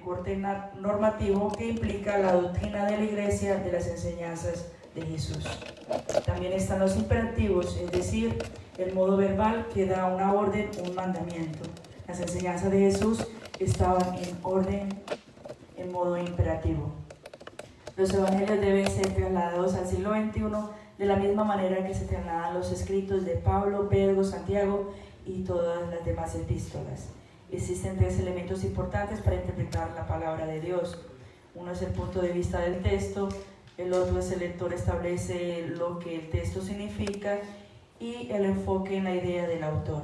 corte normativo que implica la doctrina de la Iglesia de las enseñanzas de Jesús. También están los imperativos, es decir, el modo verbal que da una orden, un mandamiento. Las enseñanzas de Jesús estaban en orden, en modo imperativo. Los evangelios deben ser trasladados al siglo XXI de la misma manera que se trasladan los escritos de Pablo, Pedro, Santiago y todas las demás epístolas. Existen tres elementos importantes para interpretar la palabra de Dios. Uno es el punto de vista del texto, el otro es el lector establece lo que el texto significa y el enfoque en la idea del autor.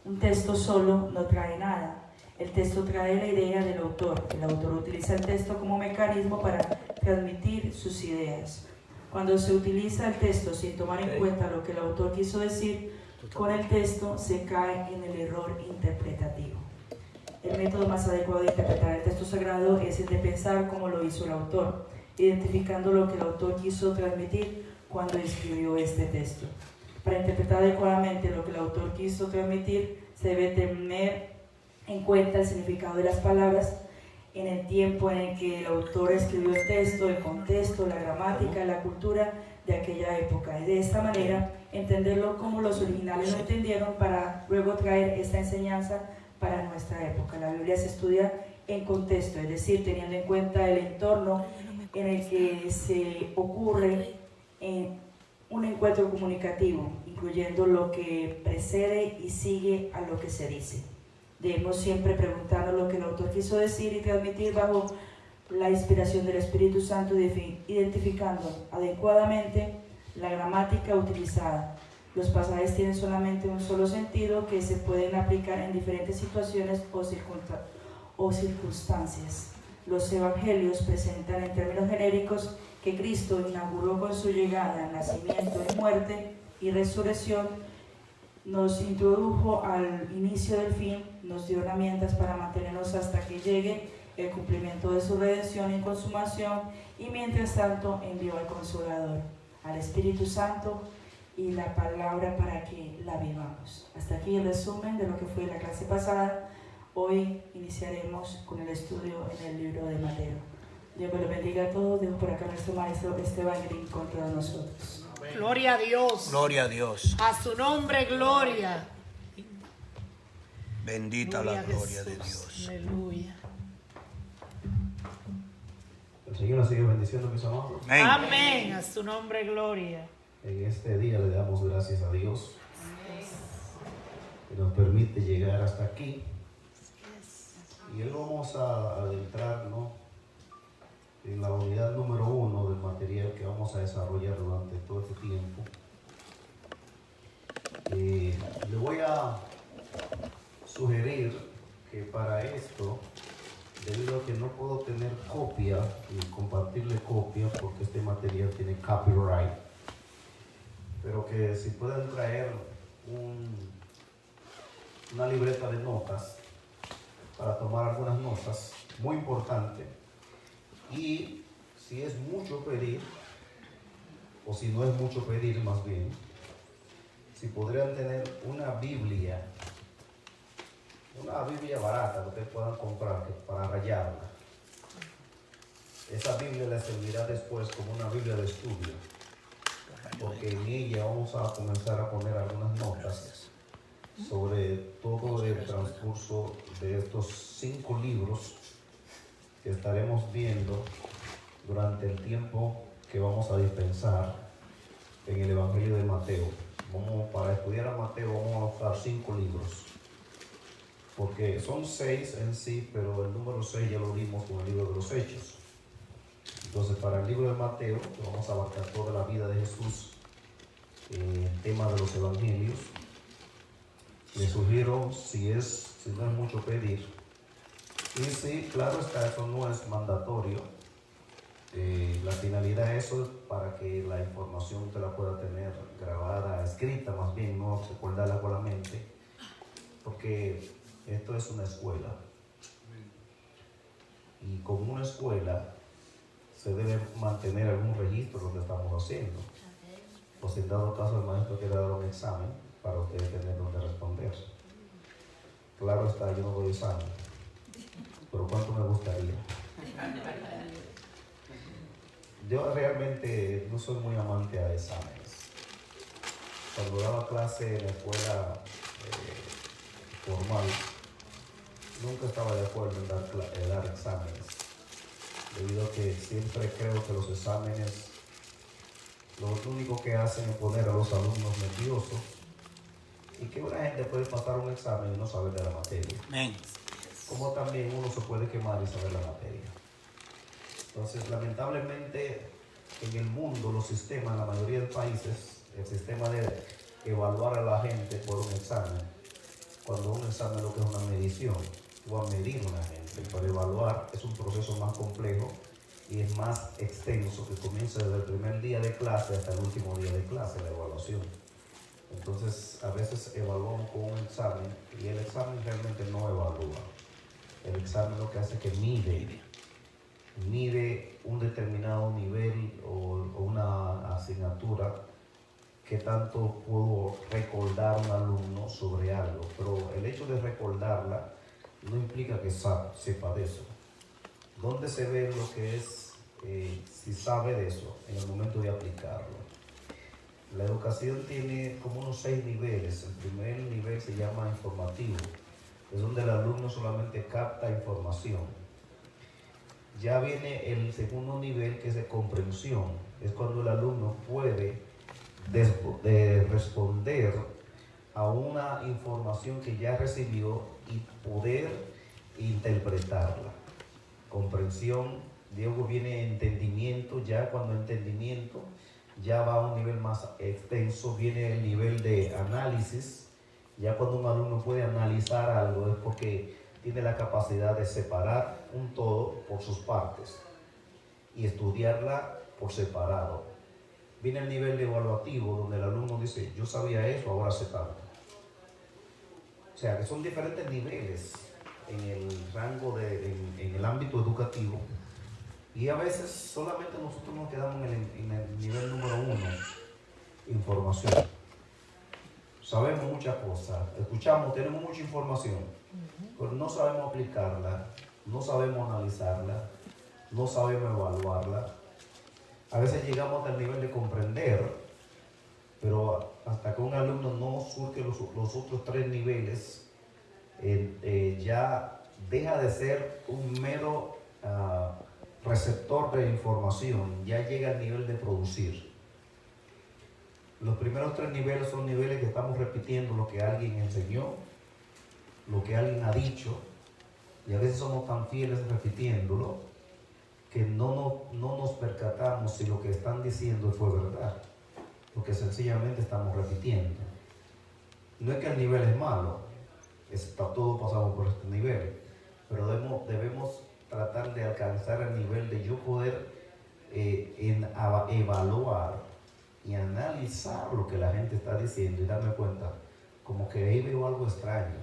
Un texto solo no trae nada. El texto trae la idea del autor. El autor utiliza el texto como mecanismo para transmitir sus ideas. Cuando se utiliza el texto sin tomar en cuenta lo que el autor quiso decir, con el texto se cae en el error interpretativo. El método más adecuado de interpretar el texto sagrado es el de pensar como lo hizo el autor, identificando lo que el autor quiso transmitir cuando escribió este texto. Para interpretar adecuadamente lo que el autor quiso transmitir, se debe tener en cuenta el significado de las palabras en el tiempo en el que el autor escribió el texto, el contexto, la gramática, la cultura de aquella época. Y de esta manera, entenderlo como los originales lo entendieron para luego traer esta enseñanza para nuestra época. La Biblia se estudia en contexto, es decir, teniendo en cuenta el entorno en el que se ocurre en un encuentro comunicativo, incluyendo lo que precede y sigue a lo que se dice. Debemos siempre preguntarnos lo que el autor quiso decir y transmitir bajo la inspiración del Espíritu Santo, identificando adecuadamente la gramática utilizada. Los pasajes tienen solamente un solo sentido que se pueden aplicar en diferentes situaciones o circunstancias. Los evangelios presentan en términos genéricos que Cristo inauguró con su llegada, nacimiento y muerte y resurrección, nos introdujo al inicio del fin, nos dio herramientas para mantenernos hasta que llegue el cumplimiento de su redención y consumación, y mientras tanto envió al Consolador, al Espíritu Santo y la palabra para que la vivamos. Hasta aquí el resumen de lo que fue la clase pasada. Hoy iniciaremos con el estudio en el libro de Mateo. Dios me lo bendiga a todos. Dejo por acá a nuestro maestro Esteban Green con todos nosotros. Gloria a Dios. Gloria a Dios. A su nombre, gloria. Bendita la gloria de Dios. Aleluya. El Señor ha seguido bendiciendo, mis amados. Amén. Amén. A su nombre, gloria. En este día le damos gracias a Dios que nos permite llegar hasta aquí. Y hoy vamos a adentrarnos en la unidad número 1 del material que vamos a desarrollar durante todo este tiempo. Le voy a sugerir que para esto, debido a que no puedo tener copia y compartirle copia porque este material tiene copyright, pero que si pueden traer una libreta de notas para tomar algunas notas, muy importante. Y si es mucho pedir, o si no es mucho pedir más bien, si podrían tener una Biblia barata que ustedes puedan comprar para rayarla. Esa Biblia les servirá después como una Biblia de estudio, porque en ella vamos a comenzar a poner algunas notas sobre todo el transcurso de estos 5 libros que estaremos viendo durante el tiempo que vamos a dispensar en el Evangelio de Mateo. Para estudiar a Mateo vamos a buscar 5 libros, porque son 6 en sí, pero el número 6 ya lo dimos con el libro de los Hechos. Entonces, para el libro de Mateo, que vamos a abarcar toda la vida de Jesús, el tema de los evangelios, les sugiero, si no es mucho pedir, y sí, claro está, eso no es mandatorio. La finalidad de eso es para que la información usted la pueda tener grabada, escrita más bien, no recordarla con la mente, porque esto es una escuela. Y como una escuela se debe mantener algún registro de lo que estamos haciendo. O si en dado caso el maestro quiere dar un examen, para ustedes tener donde responder. Claro está, yo no doy examen. Pero ¿cuántos me gustaría. Yo realmente no soy muy amante a exámenes. Cuando daba clase en la escuela formal, nunca estaba de acuerdo en dar exámenes, debido a que siempre creo que los exámenes lo único que hacen es poner a los alumnos nerviosos y que una gente puede pasar un examen y no saber de la materia. Amén. Como también uno se puede quemar y saber la materia. Entonces, lamentablemente, en el mundo, los sistemas, en la mayoría de países, el sistema de evaluar a la gente por un examen, cuando un examen es lo que es una medición, tú vas a medir a una gente, pero evaluar es un proceso más complejo y es más extenso, que comienza desde el primer día de clase hasta el último día de clase, la evaluación. Entonces, a veces evaluamos con un examen y el examen realmente no evalúa. El examen lo que hace es que mide un determinado nivel o una asignatura que tanto pudo recordar un alumno sobre algo, pero el hecho de recordarla no implica que sepa de eso. ¿Dónde se ve lo que es si sabe de eso en el momento de aplicarlo? La educación tiene como unos 6 niveles. El primer nivel se llama informativo, es donde el alumno solamente capta información. Ya viene el segundo nivel, que es de comprensión, es cuando el alumno puede responder a una información que ya recibió y poder interpretarla. Comprensión, luego viene entendimiento, ya cuando entendimiento ya va a un nivel más extenso, viene el nivel de análisis. Ya cuando un alumno puede analizar algo es porque tiene la capacidad de separar un todo por sus partes y estudiarla por separado. Viene el nivel evaluativo, donde el alumno dice, yo sabía eso, ahora sé tanto. O sea, que son diferentes niveles en el rango, en el ámbito educativo. Y a veces solamente nosotros nos quedamos en el nivel número 1, información. Sabemos muchas cosas, escuchamos, tenemos mucha información, pero no sabemos aplicarla, no sabemos analizarla, no sabemos evaluarla. A veces llegamos hasta el nivel de comprender, pero hasta que un alumno no surge los otros 3 niveles, ya deja de ser un mero receptor de información, ya llega al nivel de producir. Los primeros 3 niveles son niveles que estamos repitiendo lo que alguien enseñó, lo que alguien ha dicho, y a veces somos tan fieles repitiéndolo que no nos percatamos si lo que están diciendo fue verdad, porque sencillamente estamos repitiendo. No es que el nivel es malo, todos pasamos por este nivel, pero debemos tratar de alcanzar el nivel de yo poder evaluar y analizar lo que la gente está diciendo y darme cuenta como que ahí veo algo extraño.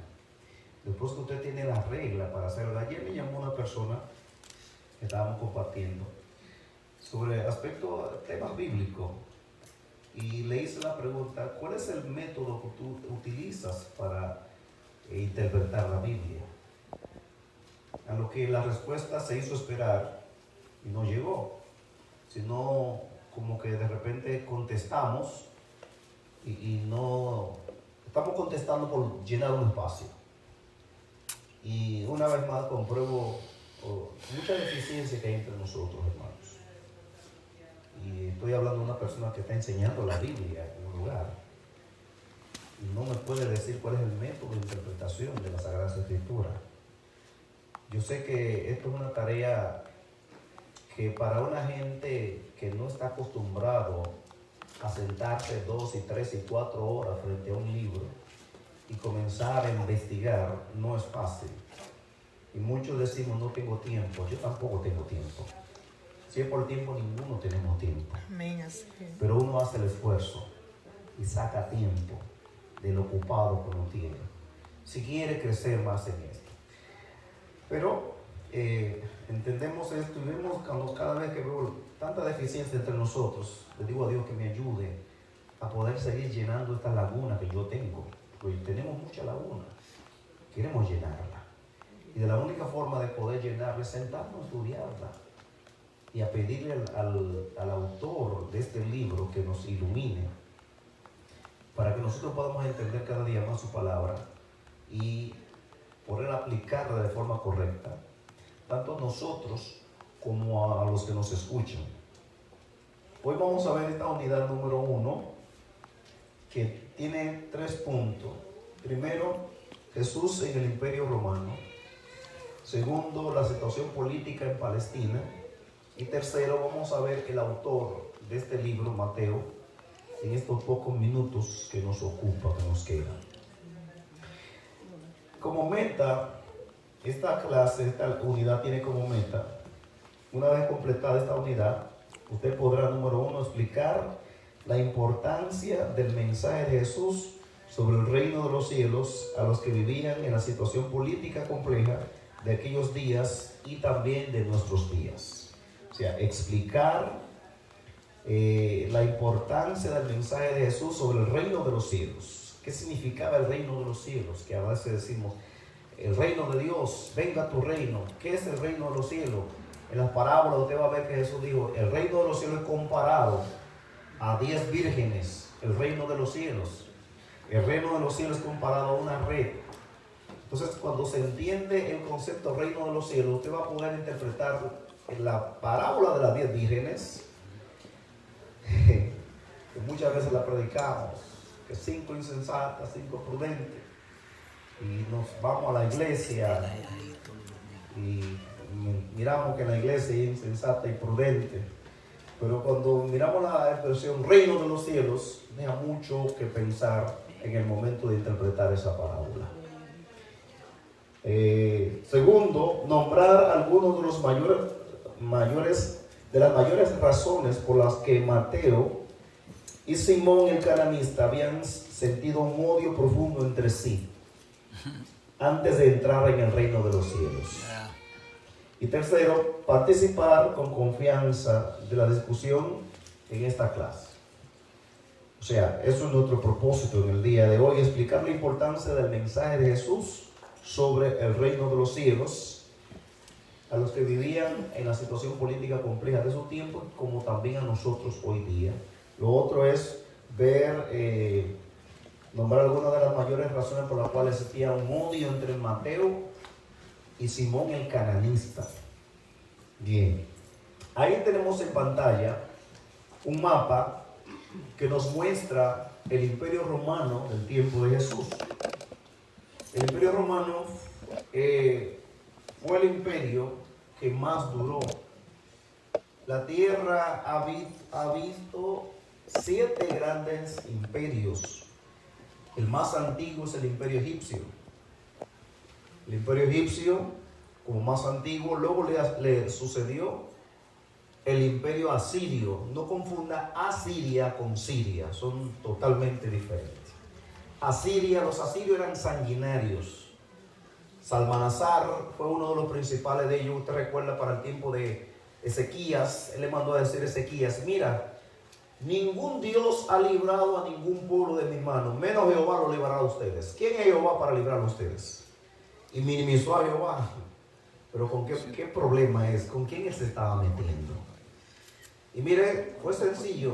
Después que usted tiene las reglas para hacerlo. Ayer me llamó una persona que estábamos compartiendo sobre temas bíblicos y le hice la pregunta, ¿cuál es el método que tú utilizas para interpretar la Biblia? A lo que la respuesta se hizo esperar y no llegó, sino como que de repente contestamos y no estamos contestando por llenar un espacio. Y una vez más compruebo mucha deficiencia que hay entre nosotros, hermanos. Y estoy hablando de una persona que está enseñando la Biblia en un lugar y no me puede decir cuál es el método de interpretación de la Sagrada Escritura. Yo sé que esto es una tarea que para una gente que no está acostumbrado a sentarse 2 y 3 y 4 horas frente a un libro y comenzar a investigar, no es fácil. Y muchos decimos, no tengo tiempo. Yo tampoco tengo tiempo. Si es por tiempo, ninguno tenemos tiempo. Pero uno hace el esfuerzo y saca tiempo del ocupado que uno tiene, si quiere crecer más en esto. Pero entendemos esto y vemos cada vez que veo tanta deficiencia entre nosotros, le digo a Dios que me ayude a poder seguir llenando esta laguna que yo tengo, porque tenemos mucha laguna, queremos llenarla. Y de la única forma de poder llenarla es sentarnos a estudiarla y a pedirle al autor de este libro que nos ilumine para que nosotros podamos entender cada día más su palabra y poder aplicarla de forma correcta, tanto a nosotros como a los que nos escuchan. Hoy vamos a ver esta unidad número 1, que tiene 3 puntos. Primero, Jesús en el Imperio Romano. Segundo, la situación política en Palestina. Y tercero, vamos a ver el autor de este libro, Mateo, en estos pocos minutos que nos ocupa, que nos quedan. Como meta, esta clase, esta unidad tiene como meta, una vez completada esta unidad, usted podrá, número 1, explicar la importancia del mensaje de Jesús sobre el reino de los cielos a los que vivían en la situación política compleja de aquellos días y también de nuestros días. O sea, explicar la importancia del mensaje de Jesús sobre el reino de los cielos. ¿Qué significaba el reino de los cielos? Que a veces decimos, el reino de Dios, venga tu reino. ¿Qué es el reino de los cielos? En las parábolas usted va a ver que Jesús dijo, el reino de los cielos es comparado a 10 vírgenes, el reino de los cielos. El reino de los cielos es comparado a una red. Entonces, cuando se entiende el concepto reino de los cielos, usted va a poder interpretar en la parábola de las 10 vírgenes, que muchas veces la predicamos, que 5 insensatas, 5 prudentes, y nos vamos a la iglesia y miramos que la iglesia es insensata y prudente, pero cuando miramos la expresión reino de los cielos, deja mucho que pensar en el momento de interpretar esa parábola. Segundo, nombrar algunos de los de las mayores razones por las que Mateo y Simón el cananista habían sentido un odio profundo entre sí antes de entrar en el reino de los cielos. Y tercero, participar con confianza de la discusión en esta clase. O sea, eso es nuestro propósito en el día de hoy, explicar la importancia del mensaje de Jesús sobre el reino de los cielos a los que vivían en la situación política compleja de su tiempo, como también a nosotros hoy día. Lo otro es ver, nombrar algunas de las mayores razones por las cuales existía un odio entre Mateo y Simón el cananista. Bien, ahí tenemos en pantalla un mapa que nos muestra el Imperio Romano del tiempo de Jesús. El Imperio Romano fue el imperio que más duró. La tierra ha visto 7 grandes imperios. El más antiguo es el Imperio Egipcio. El Imperio Egipcio, como más antiguo, luego le sucedió el Imperio Asirio. No confunda Asiria con Siria, son totalmente diferentes. Los asirios eran sanguinarios. Salmanasar fue uno de los principales de ellos. Usted recuerda para el tiempo de Ezequías, él le mandó a decir a Ezequías, mira, ningún Dios ha librado a ningún pueblo de mi mano, menos Jehová lo librará a ustedes. ¿Quién es Jehová para librar a ustedes? Y minimizó a Jehová. Pero ¿con qué problema es? ¿Con quién él se estaba metiendo? Y mire, fue sencillo.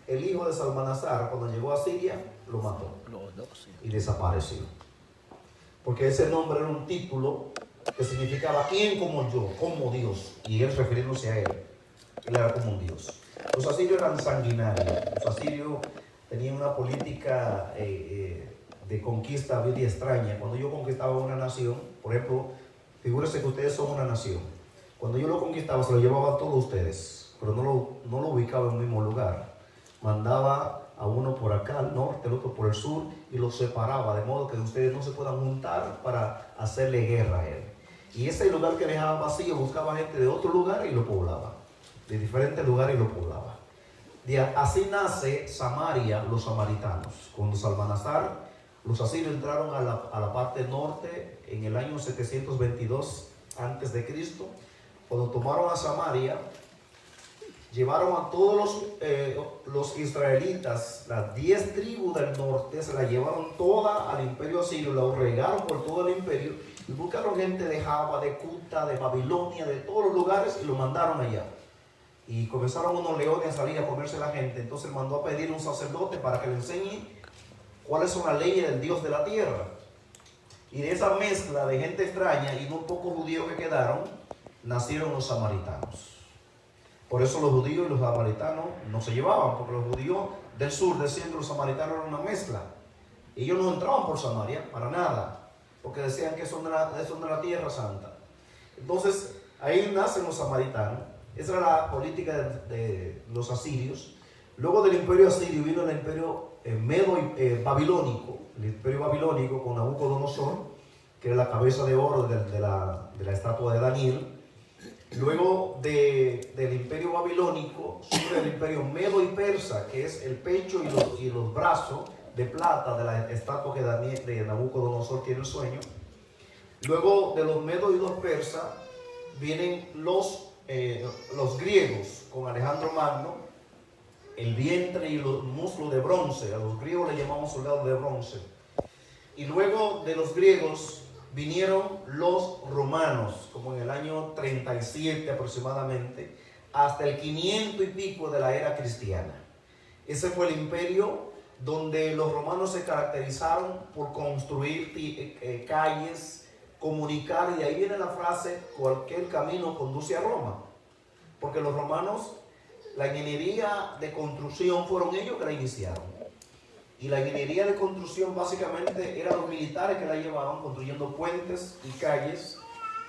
El hijo de Salmanasar, cuando llegó a Siria, lo mató y desapareció. Porque ese nombre era un título que significaba ¿quién como yo? Como Dios. Y él refiriéndose a él. Él era como un Dios. Los asirios eran sanguinarios. Los asirios tenían una política de conquista bien extraña. Cuando yo conquistaba una nación, por ejemplo, figúrense que ustedes son una nación. Cuando yo lo conquistaba, se lo llevaba a todos ustedes, pero no lo ubicaba en el mismo lugar. Mandaba a uno por acá al norte, el otro por el sur, y los separaba, de modo que ustedes no se puedan juntar para hacerle guerra a él. Y ese lugar que dejaba vacío, buscaba gente de otro lugar y lo poblaba, de diferentes lugares y lo poblaba. Así nace Samaria, los samaritanos. Cuando Salmanasar, los asirios entraron a la parte norte en el año 722 a.C. Cuando tomaron a Samaria, llevaron a todos los israelitas, las 10 tribus del norte, se la llevaron toda al imperio asirio, la regaron por todo el imperio Y buscaron gente de Java, de Cuta, de Babilonia, de todos los lugares y lo mandaron allá. Y comenzaron unos leones a salir a comerse la gente. Entonces mandó a pedir un sacerdote para que le enseñe cuáles son las leyes del Dios de la tierra. Y de esa mezcla de gente extraña y unos pocos judíos que quedaron, nacieron los samaritanos. Por eso los judíos y los samaritanos no se llevaban, porque los judíos del sur decían que los samaritanos eran una mezcla. Ellos no entraban por Samaria, para nada, porque decían que son de la tierra santa. Entonces, ahí nacen los samaritanos. Esa era la política de los asirios. Luego del imperio asirio vino el imperio babilónico, el imperio babilónico con Nabucodonosor, que era la cabeza de oro de la estatua de Daniel. Luego del imperio babilónico surge el imperio medo y persa, que es el pecho y los brazos de plata de la estatua que de Nabucodonosor tiene el sueño. Luego de los medos y los persas vienen los griegos con Alejandro Magno, el vientre y los muslos de bronce. A los griegos le llamamos soldados de bronce. Y luego de los griegos vinieron los romanos, como en el año 37 aproximadamente, hasta el 500 y pico de la era cristiana. Ese fue el imperio donde los romanos se caracterizaron por construir calles, comunicar, y de ahí viene la frase, cualquier camino conduce a Roma. Porque los romanos, la ingeniería de construcción fueron ellos que la iniciaron. Y la ingeniería de construcción básicamente eran los militares que la llevaban, construyendo puentes y calles,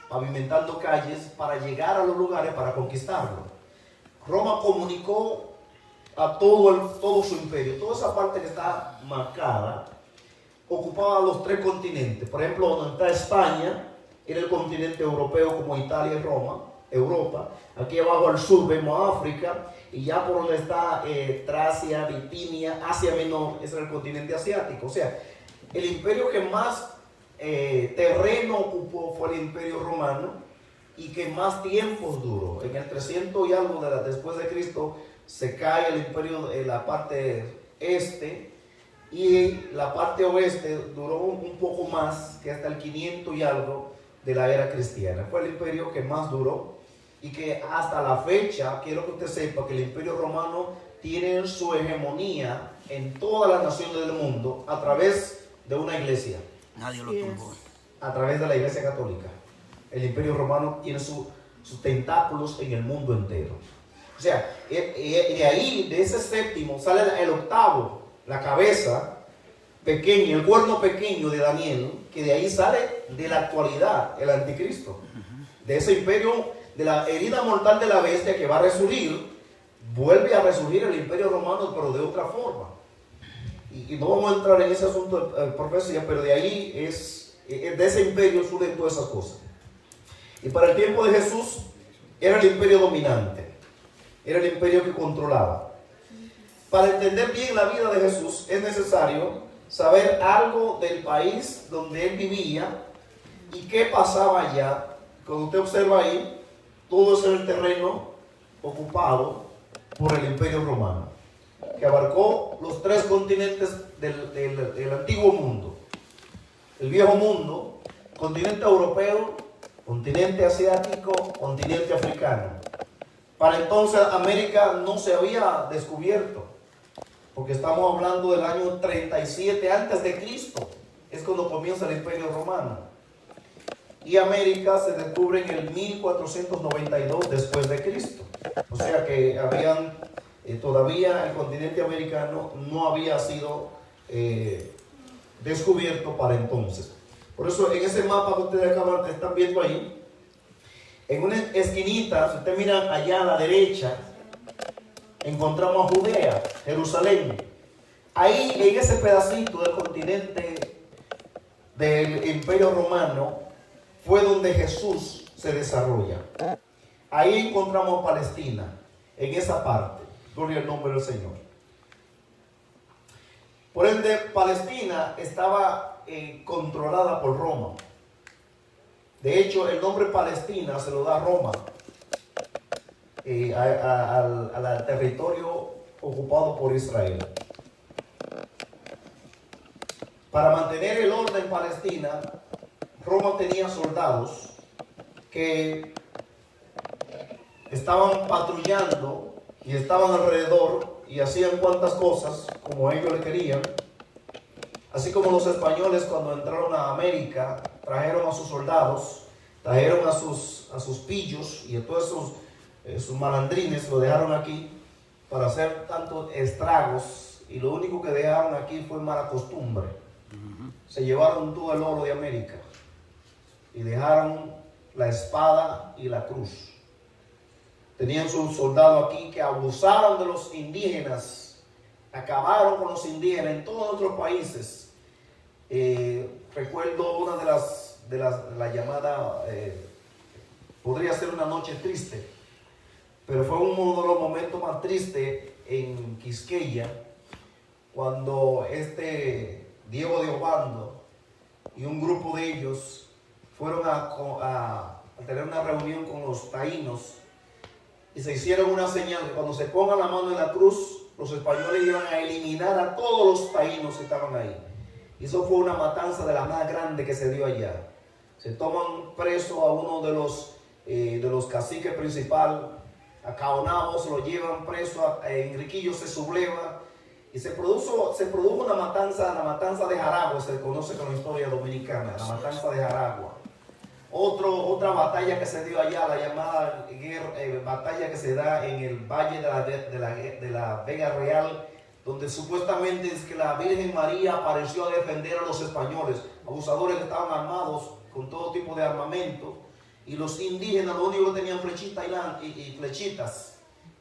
pavimentando calles para llegar a los lugares para conquistarlo. Roma comunicó a todo su imperio. Toda esa parte que está marcada ocupaba los 3 continentes. Por ejemplo, donde está España, era el continente europeo como Italia y Europa. Aquí abajo al sur vemos África, y ya por donde está Tracia, Bitinia, Asia Menor, ese era el continente asiático. O sea, el imperio que más terreno ocupó fue el imperio romano, y que más tiempos duró. En el 300 y algo después de Cristo se cae el imperio en la parte este, y la parte oeste duró un poco más, que hasta el 500 y algo de la era cristiana. Fue el imperio que más duró, y que hasta la fecha, quiero que usted sepa que el imperio romano tiene su hegemonía en todas las naciones del mundo a través de una iglesia. Nadie lo tumbó. A través de la iglesia católica. El imperio romano tiene sus tentáculos en el mundo entero. O sea, de ahí, de ese séptimo, sale el octavo, la cabeza pequeña, el cuerno pequeño de Daniel, que de ahí sale de la actualidad el anticristo. De ese imperio, de la herida mortal de la bestia que va a resurgir, vuelve a resurgir el imperio romano, pero de otra forma. Y no vamos a entrar en ese asunto de profecía, pero de ahí de ese imperio surgen todas esas cosas. Y para el tiempo de Jesús era el imperio dominante, era el imperio que controlaba. Para entender bien la vida de Jesús es necesario saber algo del país donde él vivía y qué pasaba allá. Cuando usted observa ahí, todo es el terreno ocupado por el imperio romano, que abarcó los 3 continentes del antiguo mundo. El viejo mundo, continente europeo, continente asiático, continente africano. Para entonces América no se había descubierto, porque estamos hablando del año 37 antes de Cristo, es cuando comienza el imperio romano. Y América se descubre en el 1492 después de Cristo. O sea que todavía el continente americano no había sido descubierto para entonces. Por eso en ese mapa que ustedes están viendo ahí, en una esquinita, si ustedes miran allá a la derecha, encontramos a Judea, Jerusalén. Ahí en ese pedacito del continente del imperio romano fue donde Jesús se desarrolla. Ahí encontramos Palestina, en esa parte. Gloria al nombre del Señor. Por ende, Palestina estaba controlada por Roma. De hecho, el nombre Palestina se lo da Roma al territorio ocupado por Israel. Para mantener el orden en Palestina, Roma tenía soldados que estaban patrullando y estaban alrededor y hacían cuantas cosas como ellos le querían. Así como los españoles cuando entraron a América trajeron a sus soldados, trajeron a sus pillos y a todos sus malandrines, lo dejaron aquí para hacer tantos estragos, y lo único que dejaron aquí fue mala costumbre. Se llevaron todo el oro de América y dejaron la espada y la cruz. Tenían sus soldados aquí que abusaron de los indígenas, acabaron con los indígenas en todos nuestros países. Recuerdo una de la llamada, podría ser una noche triste, pero fue uno de los momentos más tristes en Quisqueya, cuando Diego de Obando y un grupo de ellos fueron a tener una reunión con los taínos y se hicieron una señal que cuando se pongan la mano en la cruz, los españoles iban a eliminar a todos los taínos que estaban ahí. Y eso fue una matanza de la más grande que se dio allá. Se toman preso a uno de los caciques principales, a Caonabo, se lo llevan preso, a Enriquillo se subleva, y se produjo una matanza, la matanza de Jaragua, se conoce con la historia dominicana, la matanza de Jaragua. Otra batalla que se dio allá, la llamada batalla que se da en el Valle de la Vega Real, donde supuestamente es que la Virgen María apareció a defender a los españoles, abusadores que estaban armados con todo tipo de armamento, y los indígenas lo único que tenían flechitas y flechitas.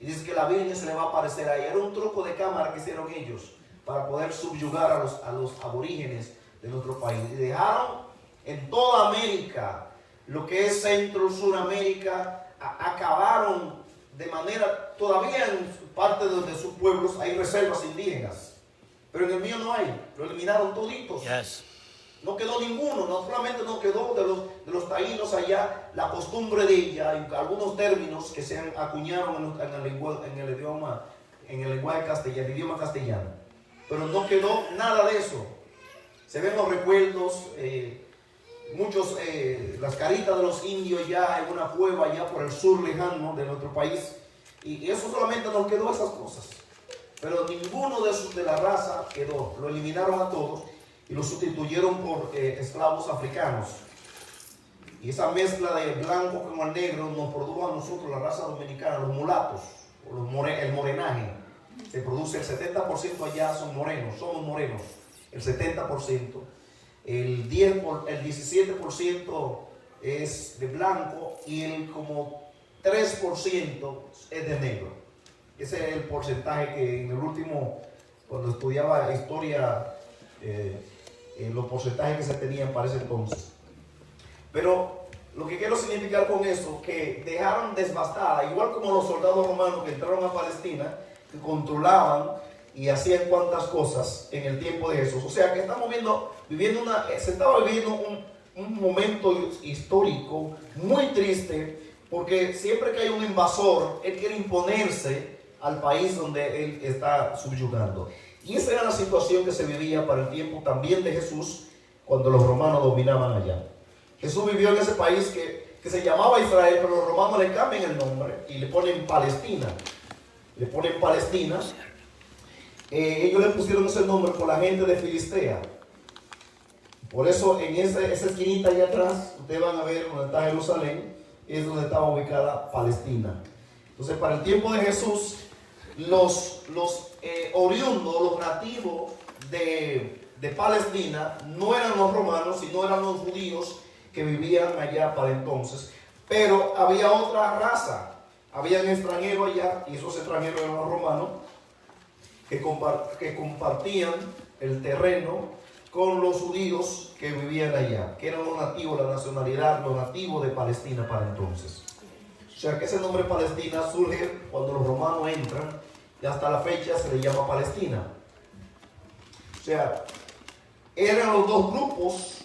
Y dice que la Virgen se le va a aparecer ahí. Era un truco de cámara que hicieron ellos para poder subyugar a los aborígenes de nuestro país. Y dejaron en toda América, lo que es Centro, Suramérica, acabaron de manera, todavía en parte de sus pueblos hay reservas indígenas, pero en el mío no hay, lo eliminaron toditos. Yes. No quedó ninguno, no solamente no quedó de los taínos allá la costumbre de ella, y algunos términos que se acuñaron en el lenguaje castellano, el idioma castellano, pero no quedó nada de eso. Se ven los recuerdos, muchos, las caritas de los indios ya en una cueva allá por el sur lejano de nuestro país, y eso solamente nos quedó esas cosas, pero ninguno de la raza quedó, lo eliminaron a todos y lo sustituyeron por esclavos africanos. Y esa mezcla de blanco con el negro nos produjo a nosotros, la raza dominicana, los mulatos, o el morenaje. Se produce el 70% allá son morenos, somos morenos, el 70%. El 17% es de blanco y el como 3% es de negro. Ese es el porcentaje que en el último, cuando estudiaba historia, los porcentajes que se tenían para ese entonces. Pero lo que quiero significar con eso, que dejaron devastada, igual como los soldados romanos que entraron a Palestina, que controlaban y hacían cuantas cosas en el tiempo de Jesús. O sea que estamos se estaba viviendo un momento histórico muy triste, porque siempre que hay un invasor, él quiere imponerse al país donde él está subyugando. Y esa era la situación que se vivía para el tiempo también de Jesús, cuando los romanos dominaban allá. Jesús vivió en ese país que se llamaba Israel, pero los romanos le cambian el nombre y le ponen Palestina. Ellos le pusieron ese nombre por la gente de Filistea. Por eso en esa esquinita allá atrás, ustedes van a ver donde está Jerusalén, es donde estaba ubicada Palestina. Entonces, para el tiempo de Jesús, los oriundos, los nativos de Palestina, no eran los romanos, sino eran los judíos que vivían allá para entonces. Pero había otra raza, habían extranjeros allá, y esos extranjeros eran los romanos, que compartían el terreno con los judíos que vivían allá, que eran los nativos, la nacionalidad, los nativos de Palestina para entonces. O sea que ese nombre Palestina surge cuando los romanos entran, y hasta la fecha se le llama Palestina. O sea, eran los dos grupos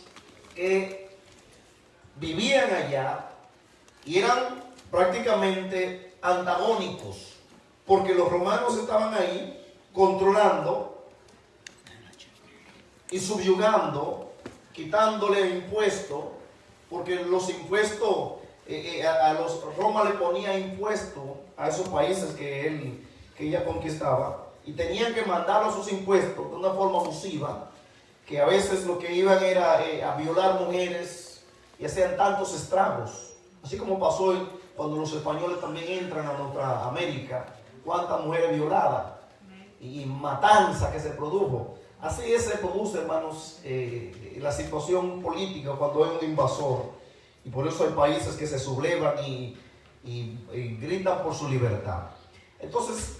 que vivían allá y eran prácticamente antagónicos, porque los romanos estaban ahí controlando y subyugando, quitándole impuestos porque los impuestos, Roma le ponía impuestos a esos países que ella conquistaba, y tenían que mandar sus impuestos de una forma abusiva, que a veces lo que iban era a violar mujeres y hacían tantos estragos, así como pasó cuando los españoles también entran a nuestra América, cuántas mujeres violadas y matanza que se produjo. Así se produce, hermanos, la situación política cuando hay un invasor, y por eso hay países que se sublevan y gritan por su libertad. Entonces,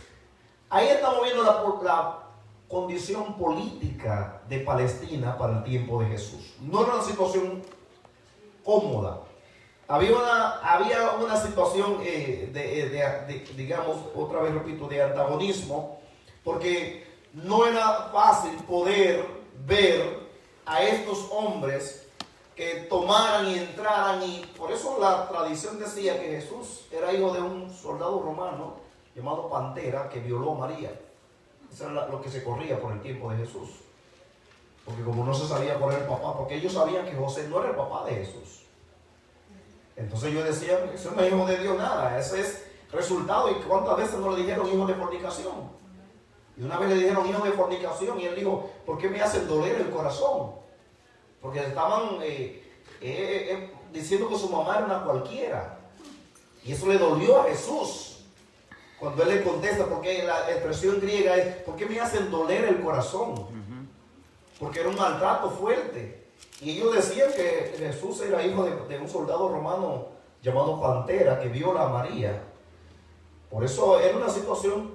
ahí estamos viendo la condición política de Palestina para el tiempo de Jesús. No era una situación cómoda. Había una situación digamos, otra vez repito, de antagonismo, porque no era fácil poder ver a estos hombres que tomaran y entraran, y por eso la tradición decía que Jesús era hijo de un soldado romano llamado Pantera, que violó a María. Eso era lo que se corría por el tiempo de Jesús, porque como no se sabía por el papá, porque ellos sabían que José no era el papá de Jesús, entonces ellos decían, ese no es hijo de Dios nada, ese es resultado. Y cuántas veces no le dijeron hijo de fornicación, y una vez le dijeron hijo de fornicación, y él dijo, ¿por qué me hacen doler el corazón? Porque estaban diciendo que su mamá era una cualquiera, y eso le dolió a Jesús cuando él le contesta, porque la expresión griega es, ¿por qué me hacen doler el corazón? Porque era un maltrato fuerte. Y ellos decían que Jesús era hijo de un soldado romano llamado Pantera, que viola a María. Por eso era una situación,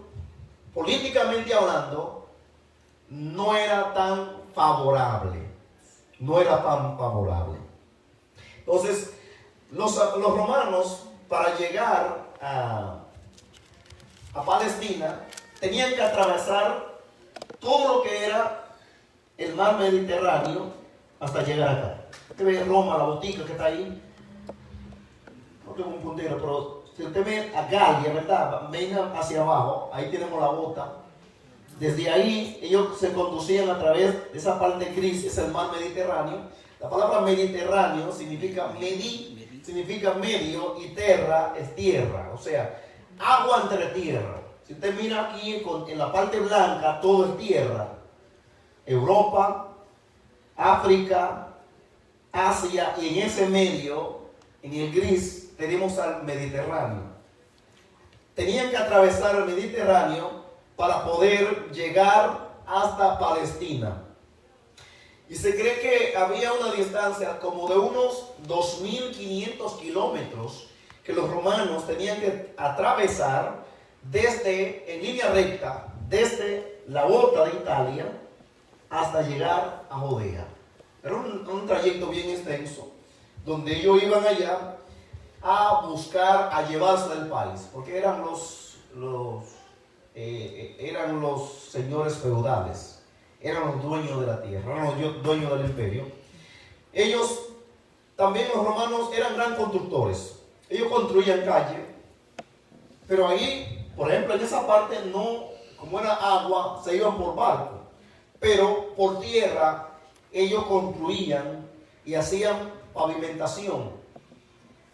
políticamente hablando, no era tan favorable. No era tan favorable. Entonces, los romanos, para llegar a Palestina, tenían que atravesar todo lo que era el mar Mediterráneo hasta llegar acá. Usted ve Roma, la botica que está ahí. No tengo un puntero, pero si usted ve a Galia, ¿verdad? Venga hacia abajo, ahí tenemos la bota. Desde ahí ellos se conducían a través de esa parte gris, es el mar Mediterráneo. La palabra Mediterráneo significa significa medio, y terra es tierra, o sea, agua entre tierra. Si usted mira aquí en la parte blanca, todo es tierra. Europa, África, Asia, y en ese medio, en el gris, tenemos al Mediterráneo. Tenían que atravesar el Mediterráneo para poder llegar hasta Palestina. Y se cree que había una distancia como de unos 2.500 kilómetros que los romanos tenían que atravesar en línea recta, desde la bota de Italia hasta llegar a Judea. Era un trayecto bien extenso, donde ellos iban allá a buscar, a llevarse del país, porque eran los señores feudales, eran los dueños de la tierra, eran los dueños del imperio. Ellos, también los romanos, eran gran constructores. Ellos construían calle, pero ahí, por ejemplo, en esa parte no, como era agua, se iban por barco, pero por tierra ellos construían y hacían pavimentación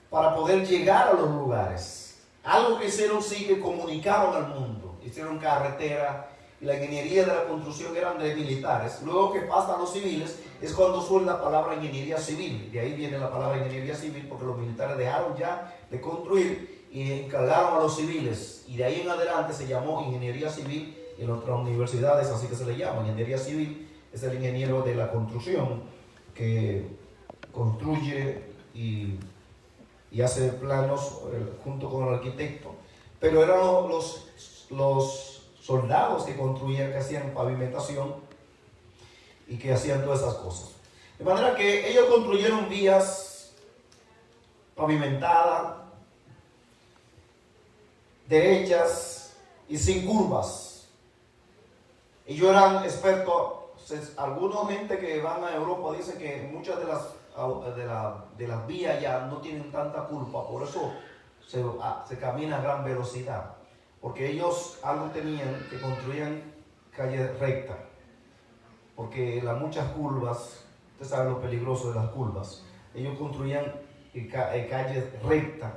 para poder llegar a los lugares. Algo que hicieron, sí, que comunicaron al mundo. Hicieron carretera, y la ingeniería de la construcción eran de militares. Luego que pasa a los civiles es cuando suena la palabra ingeniería civil. De ahí viene la palabra ingeniería civil, porque los militares dejaron ya de construir y encargaron a los civiles, y de ahí en adelante se llamó ingeniería civil. Y en otras universidades así que se le llama ingeniería civil. Es el ingeniero de la construcción que construye y hace planos junto con el arquitecto. Pero eran los soldados que construían, que hacían pavimentación y que hacían todas esas cosas. De manera que ellos construyeron vías pavimentadas, derechas y sin curvas. Ellos eran expertos. Algunos gente que van a Europa dicen que muchas de las vías ya no tienen tanta curva, por eso se camina a gran velocidad. Porque ellos algo tenían, que construían calles rectas, porque las muchas curvas, usted sabe lo peligroso de las curvas. ellos construían calles rectas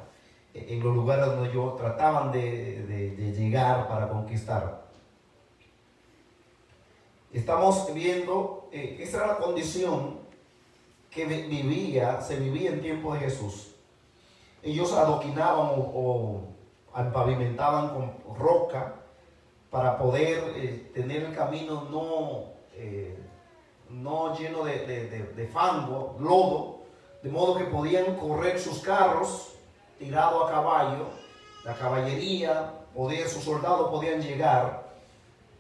en los lugares donde ellos trataban de llegar para conquistar. Estamos viendo que esa era la condición que se vivía en tiempo de Jesús. Ellos adoquinaban o pavimentaban con roca para poder tener el camino no lleno de fango, lodo, de modo que podían correr sus carros tirados a caballo, la caballería, sus soldados podían llegar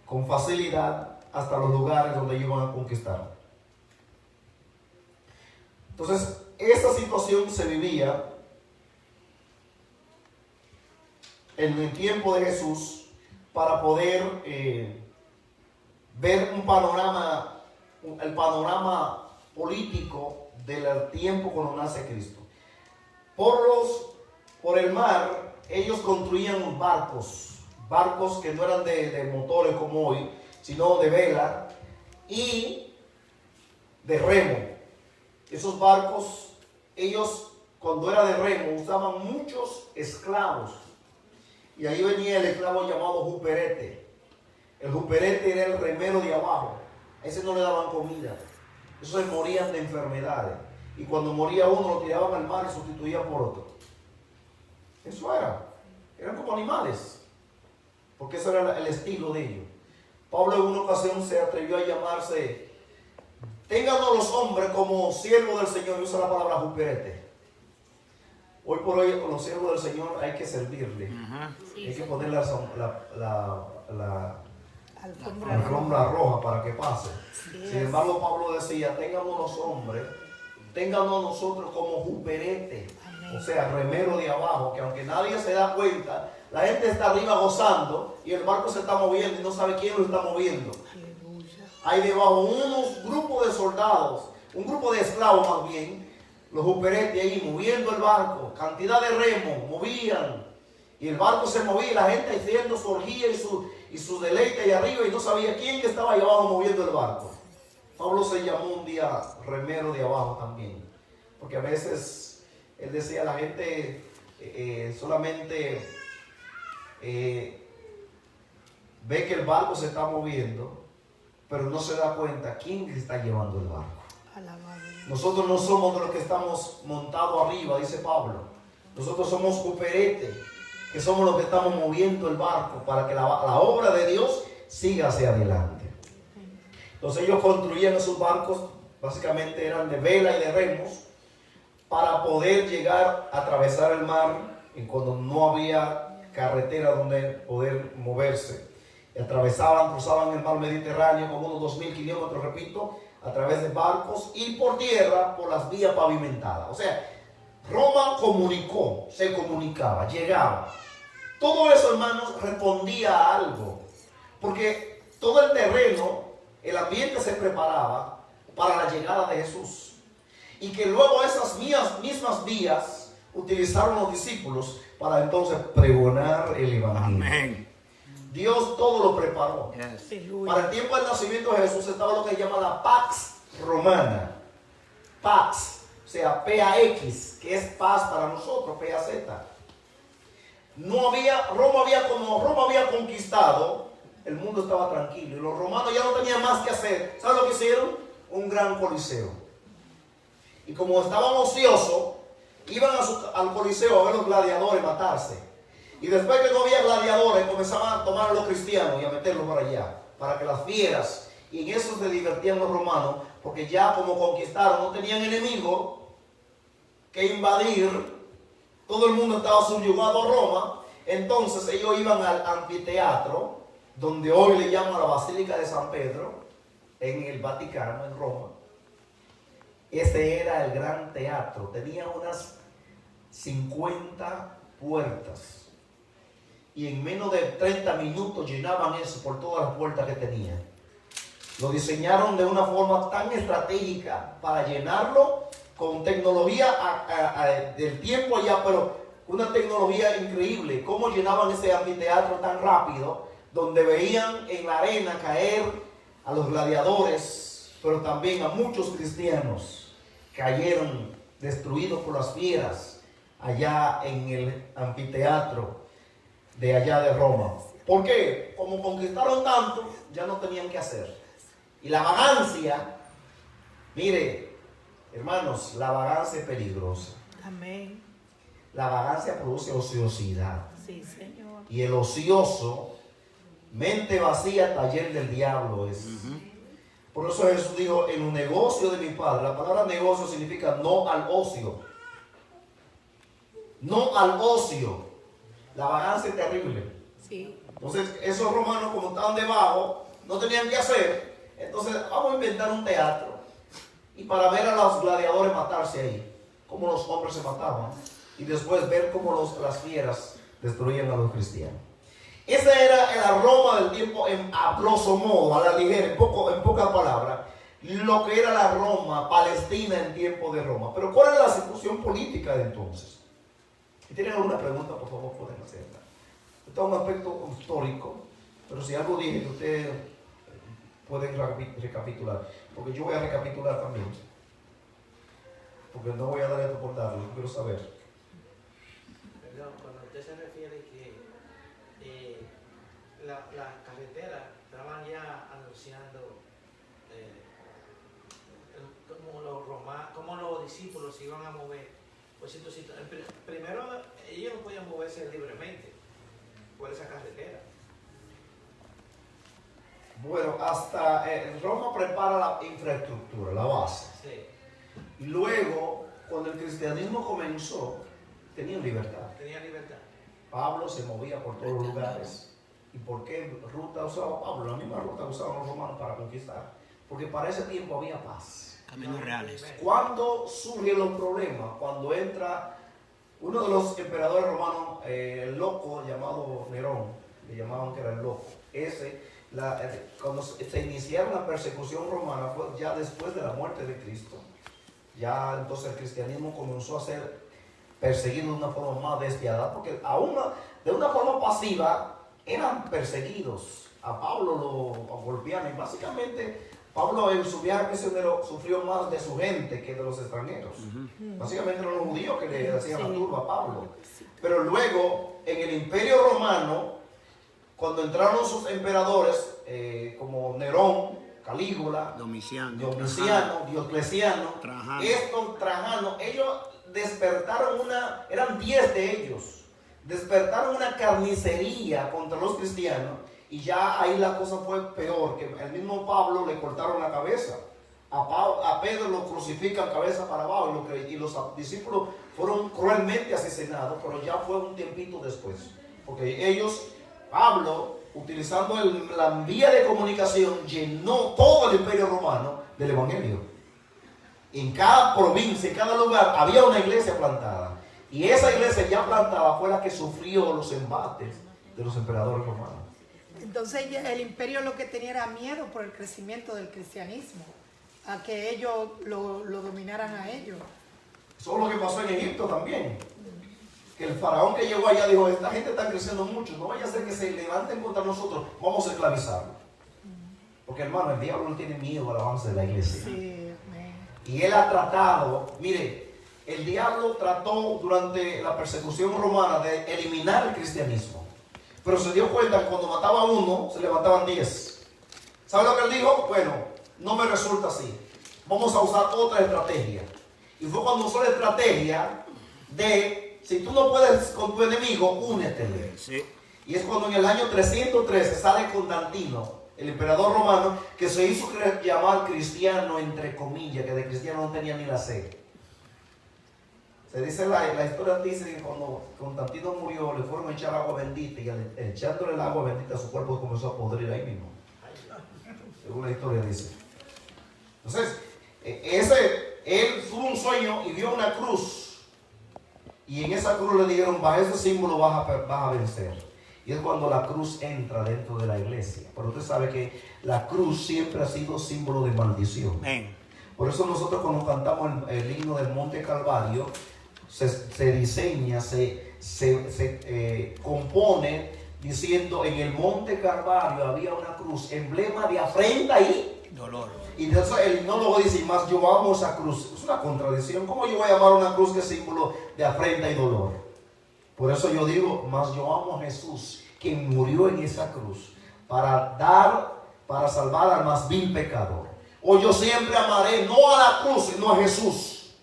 con facilidad hasta los lugares donde iban a conquistar. Entonces, esta situación se vivía en el tiempo de Jesús para poder ver el panorama político del tiempo cuando nace Cristo. Por el mar, ellos construían barcos que no eran de motores como hoy, sino de vela y de remo. Esos barcos, ellos cuando era de remo usaban muchos esclavos. Y ahí venía el esclavo llamado juperete. El juperete era el remero de abajo. A ese no le daban comida. Esos se morían de enfermedades. Y cuando moría uno lo tiraban al mar y sustituían por otro. Eso eran como animales. Porque ese era el estilo de ellos. Pablo en una ocasión se atrevió a llamarse: ténganos los hombres como siervos del Señor, y usa la palabra juperete. Hoy por hoy con los siervos del Señor hay que servirle. Hay que poner la alfombra roja para que pase. Sin embargo, Pablo decía: ténganos los hombres, ténganos nosotros como juperete. O sea, remero de abajo, que aunque nadie se da cuenta, la gente está arriba gozando y el barco se está moviendo y no sabe quién lo está moviendo. Hay debajo unos grupos de soldados, un grupo de esclavos más bien, los juperetes ahí moviendo el barco, cantidad de remos, movían. Y el barco se movía y la gente haciendo su orgía y su deleite ahí arriba y no sabía quién que estaba ahí abajo moviendo el barco. Pablo se llamó un día remero de abajo también, porque a veces él decía: la gente solamente ve que el barco se está moviendo, pero no se da cuenta quién está llevando el barco. Nosotros no somos de los que estamos montados arriba, dice Pablo. Nosotros somos juperetes, que somos los que estamos moviendo el barco para que la obra de Dios siga hacia adelante. Entonces ellos construían esos barcos, básicamente eran de vela y de remos, para poder llegar a atravesar el mar cuando no había carretera donde poder moverse. Y cruzaban el mar Mediterráneo con unos 2.000 kilómetros, repito, a través de barcos y por tierra, por las vías pavimentadas. O sea, Roma se comunicaba, llegaba. Todo eso, hermanos, respondía a algo. Porque todo el terreno, el ambiente se preparaba para la llegada de Jesús. Y que luego esas mismas vías utilizaron los discípulos para entonces pregonar el evangelio. Amén. Dios todo lo preparó. Yes. Para el tiempo del nacimiento de Jesús estaba lo que se llama la Pax Romana. Pax, o sea, PAX, que es paz para nosotros, PAZ. Como Roma había conquistado, el mundo estaba tranquilo y los romanos ya no tenían más que hacer. ¿Saben lo que hicieron? Un gran coliseo. Y como estaban ociosos, iban al coliseo a ver los gladiadores matarse. Y después que no había gladiadores, comenzaban a tomar a los cristianos y a meterlos por allá, para que las fieras, y en eso se divertían los romanos, porque ya como conquistaron, no tenían enemigo que invadir, todo el mundo estaba subyugado a Roma. Entonces ellos iban al anfiteatro, donde hoy le llaman la Basílica de San Pedro, en el Vaticano, en Roma. Ese era el gran teatro, tenía unas 50 puertas. Y en menos de 30 minutos llenaban eso por todas las puertas que tenían. Lo diseñaron de una forma tan estratégica para llenarlo con tecnología del tiempo allá, pero una tecnología increíble. Cómo llenaban ese anfiteatro tan rápido, donde veían en la arena caer a los gladiadores, pero también a muchos cristianos cayeron destruidos por las fieras allá en el anfiteatro de allá de Roma. ¿Por qué? Como conquistaron tanto, ya no tenían que hacer. Y la vagancia, mire, hermanos, la vagancia es peligrosa. Amén. La vagancia produce ociosidad. Sí, Señor. Y el ocioso, mente vacía, taller del diablo es. Por eso Jesús dijo, en un negocio de mi Padre. La palabra negocio significa no al ocio. No al ocio. La vagancia es terrible. Sí. Entonces, esos romanos, como estaban debajo, no tenían que hacer. Entonces, vamos a inventar un teatro. Y para ver a los gladiadores matarse ahí, cómo los hombres se mataban. Y después ver cómo las fieras destruían a los cristianos. Esa era la Roma del tiempo, a grosso modo, a la ligera, en pocas palabras, lo que era la Roma, Palestina en tiempo de Roma. Pero ¿cuál era la situación política de entonces? Si tienen alguna pregunta, por favor, pueden hacerla. Esto es un aspecto histórico, pero si algo dije que ustedes pueden recapitular, porque yo voy a recapitular también, porque no voy a dar esto por darlo, yo quiero saber. Perdón, cuando usted se refiere que las carreteras estaban ya anunciando cómo los discípulos se iban a mover. Pues entonces, primero ellos no podían moverse libremente por esa carretera. Bueno, hasta Roma prepara la infraestructura, la base. Sí. Y luego, cuando el cristianismo comenzó, tenían libertad. Tenía libertad. Pablo se movía por todos los lugares. ¿Y por qué ruta usaba Pablo? La misma ruta que usaban los romanos para conquistar. Porque para ese tiempo había paz. Caminos reales. ¿Cuándo surgen los problemas? Cuando entra uno de los emperadores romanos, el loco llamado Nerón, le llamaban que era el loco. Cuando se iniciaron la persecución romana fue ya después de la muerte de Cristo. Ya entonces el cristianismo comenzó a ser perseguido de una forma más despiadada, porque aún de una forma pasiva eran perseguidos. A Pablo lo golpearon y básicamente Pablo en su viaje misionero sufrió más de su gente que de los extranjeros. Básicamente eran los judíos que le hacían la turba a Pablo. Pero luego en el Imperio Romano, cuando entraron sus emperadores como Nerón, Calígula, Domiciano, Diocleciano, Trajano, ellos despertaron eran 10 de ellos, despertaron una carnicería contra los cristianos. Y ya ahí la cosa fue peor, que el mismo Pablo le cortaron la cabeza. A Pedro lo crucifican cabeza para abajo y los discípulos fueron cruelmente asesinados, pero ya fue un tiempito después. Porque Pablo, utilizando la vía de comunicación, llenó todo el Imperio Romano del Evangelio. En cada provincia, en cada lugar, había una iglesia plantada. Y esa iglesia ya plantada fue la que sufrió los embates de los emperadores romanos. Entonces el imperio lo que tenía era miedo por el crecimiento del cristianismo, a que ellos lo dominaran a ellos. Eso es lo que pasó en Egipto también. Que el faraón que llegó allá dijo, esta gente está creciendo mucho, no vaya a ser que se levanten contra nosotros, vamos a esclavizarlo. Porque hermano, el diablo no tiene miedo al avance de la iglesia. Sí, amén. Y él ha tratado, mire, el diablo trató durante la persecución romana de eliminar el cristianismo. Pero se dio cuenta que cuando mataba a uno, se levantaban 10. ¿Sabe lo que él dijo? Bueno, no me resulta así. Vamos a usar otra estrategia. Y fue cuando usó la estrategia de, si tú no puedes con tu enemigo, únetele. Sí. Y es cuando en el año 313 sale Constantino, el emperador romano, que se hizo llamar cristiano, entre comillas, que de cristiano no tenía ni la C. Se dice, la historia dice que cuando Constantino murió, le fueron a echar agua bendita y echándole el agua bendita, su cuerpo comenzó a podrir ahí mismo. Según la historia dice. Entonces, él tuvo un sueño y vio una cruz. Y en esa cruz le dijeron, bajo ese símbolo vas a vencer. Y es cuando la cruz entra dentro de la iglesia. Pero usted sabe que la cruz siempre ha sido símbolo de maldición. Amén. Por eso nosotros cuando cantamos el himno del Monte Calvario, se diseña, se compone diciendo, en el Monte Calvario había una cruz, emblema de afrenta y Dolor. Y entonces el himnólogo dice, más yo amo esa cruz. Es una contradicción. ¿Cómo yo voy a amar una cruz que es símbolo de afrenta y dolor? Por eso yo digo, más yo amo a Jesús, quien murió en esa cruz, para salvar al más vil pecador. O yo siempre amaré no a la cruz, sino a Jesús.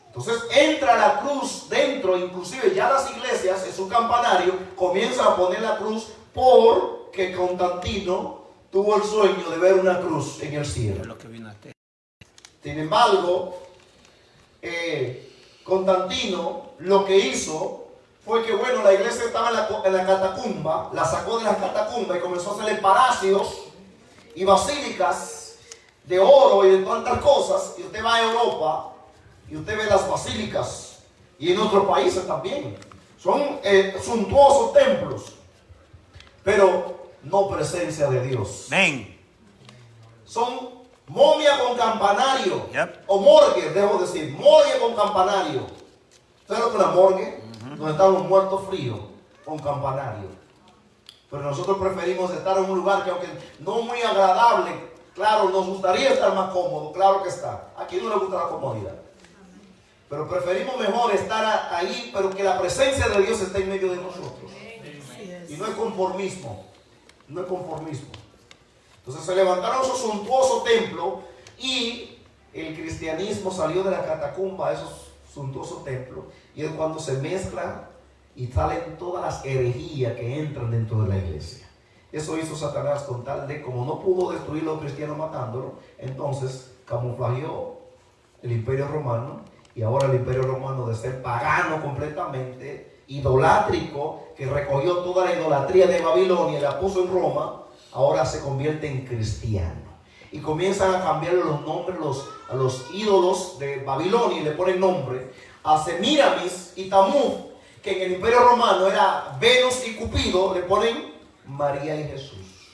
Entonces entra la cruz dentro, inclusive ya las iglesias en su campanario comienzan a poner la cruz porque Constantino tuvo el sueño de ver una cruz en el cielo. Es lo que vino a hacer. Sin embargo, Constantino lo que hizo fue que, bueno, la iglesia estaba en la catacumba, la sacó de la catacumba y comenzó a hacerle palacios y basílicas de oro y de tantas cosas. Y usted va a Europa y usted ve las basílicas, y en otros países también. Son suntuosos templos, pero no presencia de Dios. Amén. Son momia con campanario. Yep. O morgue, debo decir. Morgue con campanario. ¿Sabes lo que es una morgue? Donde están los muertos fríos con campanario. Pero nosotros preferimos estar en un lugar que, aunque no muy agradable, claro, nos gustaría estar más cómodo, claro que está. A quien no le gusta la comodidad. Pero preferimos mejor estar ahí, pero que la presencia de Dios esté en medio de nosotros. Y no es conformismo. No es conformismo. Entonces se levantaron esos suntuosos templos y el cristianismo salió de la catacumba a esos suntuosos templos. Y es cuando se mezcla y salen todas las herejías que entran dentro de la iglesia. Eso hizo Satanás con tal de, como no pudo destruir a los cristianos matándolo, entonces camuflajeó el imperio romano. Y ahora el imperio romano, de ser pagano completamente, idolátrico, que recogió toda la idolatría de Babilonia y la puso en Roma, ahora se convierte en cristiano. Y comienzan a cambiarle los nombres a los ídolos de Babilonia y le ponen nombre a Semiramis y Tamuz, que en el imperio romano era Venus y Cupido, le ponen María y Jesús.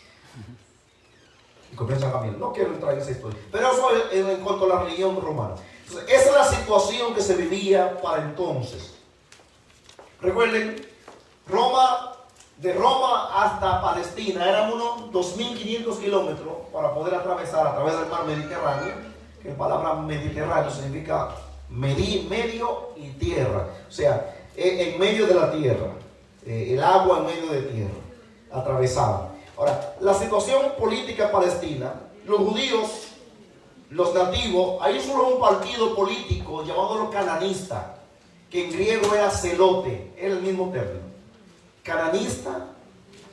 Y comienzan a cambiar. No quiero entrar en esa historia, pero eso es en cuanto a la religión romana. Entonces, esa es la situación que se vivía para entonces. Recuerden, de Roma hasta Palestina eran unos 2.500 kilómetros para poder atravesar a través del mar Mediterráneo, que la palabra Mediterráneo significa medio y tierra, o sea, en medio de la tierra, el agua en medio de tierra, atravesada. Ahora, la situación política palestina, los judíos, los nativos, ahí solo un partido político llamado los cananistas, que en griego era celote, era el mismo término. Cananista,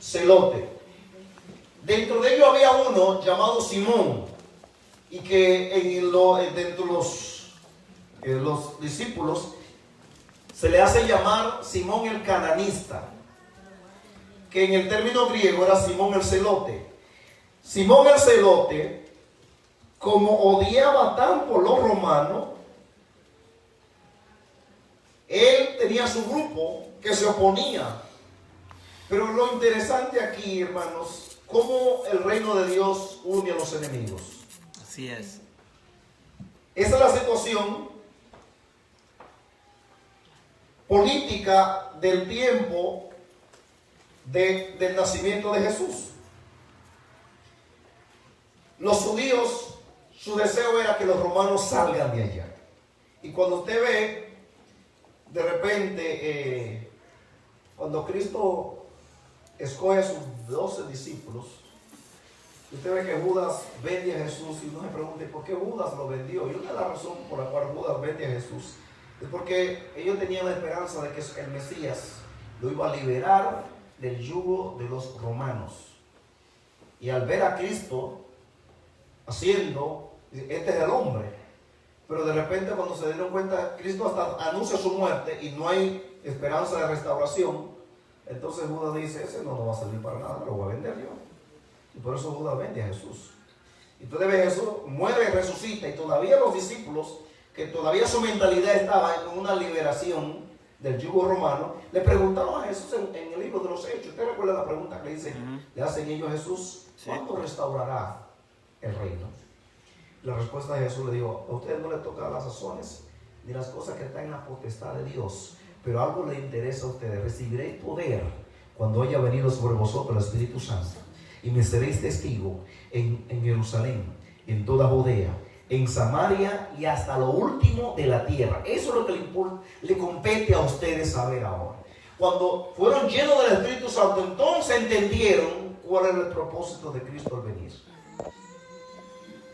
celote. Dentro de ellos había uno llamado Simón, y que dentro de los discípulos se le hace llamar Simón el cananista, que en el término griego era Simón el celote. Simón el celote, como odiaba tanto a los romanos, él tenía su grupo que se oponía. Pero lo interesante aquí, hermanos, cómo el reino de Dios une a los enemigos. Así es. Esa es la situación política del tiempo del nacimiento de Jesús. Los judíos, su deseo era que los romanos salgan de allá. Y cuando usted ve, de repente, cuando Cristo escoge a sus 12 discípulos, usted ve que Judas vende a Jesús, y uno se pregunta, ¿por qué Judas lo vendió? Y una de las razones por la cual Judas vende a Jesús es porque ellos tenían la esperanza de que el Mesías lo iba a liberar del yugo de los romanos. Y al ver a Cristo haciendo, este es el hombre. Pero de repente, cuando se dieron cuenta, Cristo hasta anuncia su muerte y no hay esperanza de restauración. Entonces Judas dice, ese no nos va a servir para nada, lo voy a vender yo. Y por eso Judas vende a Jesús. Entonces Jesús muere y resucita, y todavía los discípulos, que todavía su mentalidad estaba en una liberación del yugo romano, le preguntaron a Jesús en el libro de los Hechos. ¿Usted recuerda la pregunta que le dicen? Le hacen ellos a Jesús, ¿cuándo restaurará el reino? La respuesta de Jesús le dijo, a ustedes no les toca las sazones ni las cosas que están en la potestad de Dios, pero algo le interesa a ustedes: recibiréis poder cuando haya venido sobre vosotros el Espíritu Santo, y me seréis testigo en Jerusalén, en toda Judea, en Samaria y hasta lo último de la tierra. Eso es lo que le compete a ustedes saber ahora. Cuando fueron llenos del Espíritu Santo, entonces entendieron cuál era el propósito de Cristo al venir.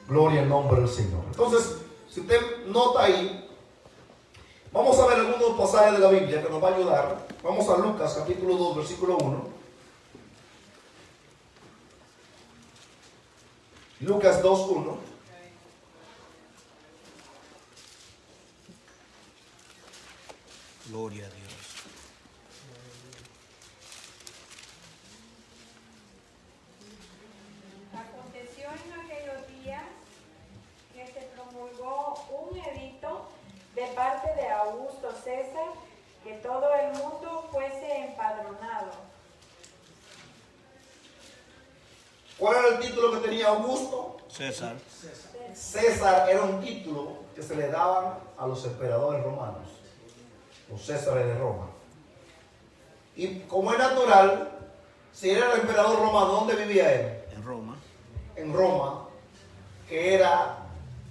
Gloria al nombre del Señor. Entonces, si usted nota ahí, vamos a ver algunos pasajes de la Biblia que nos va a ayudar. Vamos a Lucas capítulo 2, versículo 1. Lucas 2, 1. Gloria a Dios. Aconteció en aquellos días que se promulgó un edicto de parte de Augusto César que todo el mundo fuese empadronado. ¿Cuál era el título que tenía Augusto? César. César era un título que se le daban a los emperadores romanos, los Césares de Roma. Y como es natural, si era el emperador romano, ¿dónde vivía él? En Roma. En Roma, que era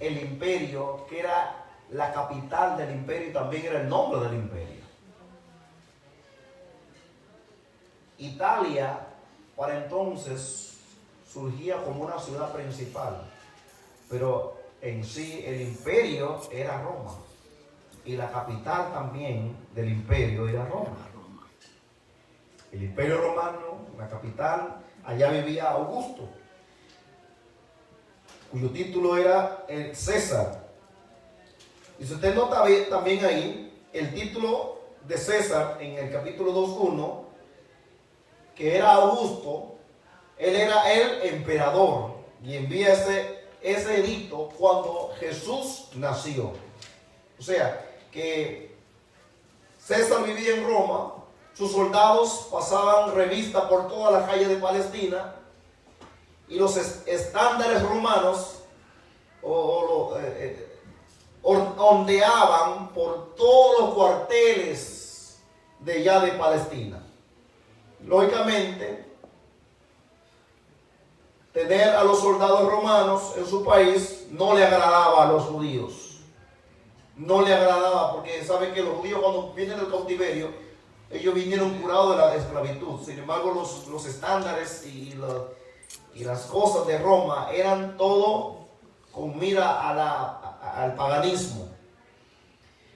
el imperio, que era la capital del imperio y también era el nombre del imperio. Italia, para entonces, surgía como una ciudad principal, pero en sí el imperio era Roma y la capital también del imperio era Roma. El imperio romano, la capital, allá vivía Augusto, cuyo título era el César. Y si usted nota también ahí, el título de César en el capítulo 2.1, que era Augusto, él era el emperador y envía ese edicto cuando Jesús nació. O sea, que César vivía en Roma, sus soldados pasaban revista por toda la calle de Palestina y los estándares romanos ondeaban por todos los cuarteles de allá de Palestina. Lógicamente, tener a los soldados romanos en su país no le agradaba a los judíos. No le agradaba porque saben que los judíos cuando vienen del cautiverio, ellos vinieron curados de la esclavitud. Sin embargo, los estándares y las cosas de Roma eran todo con mira al paganismo.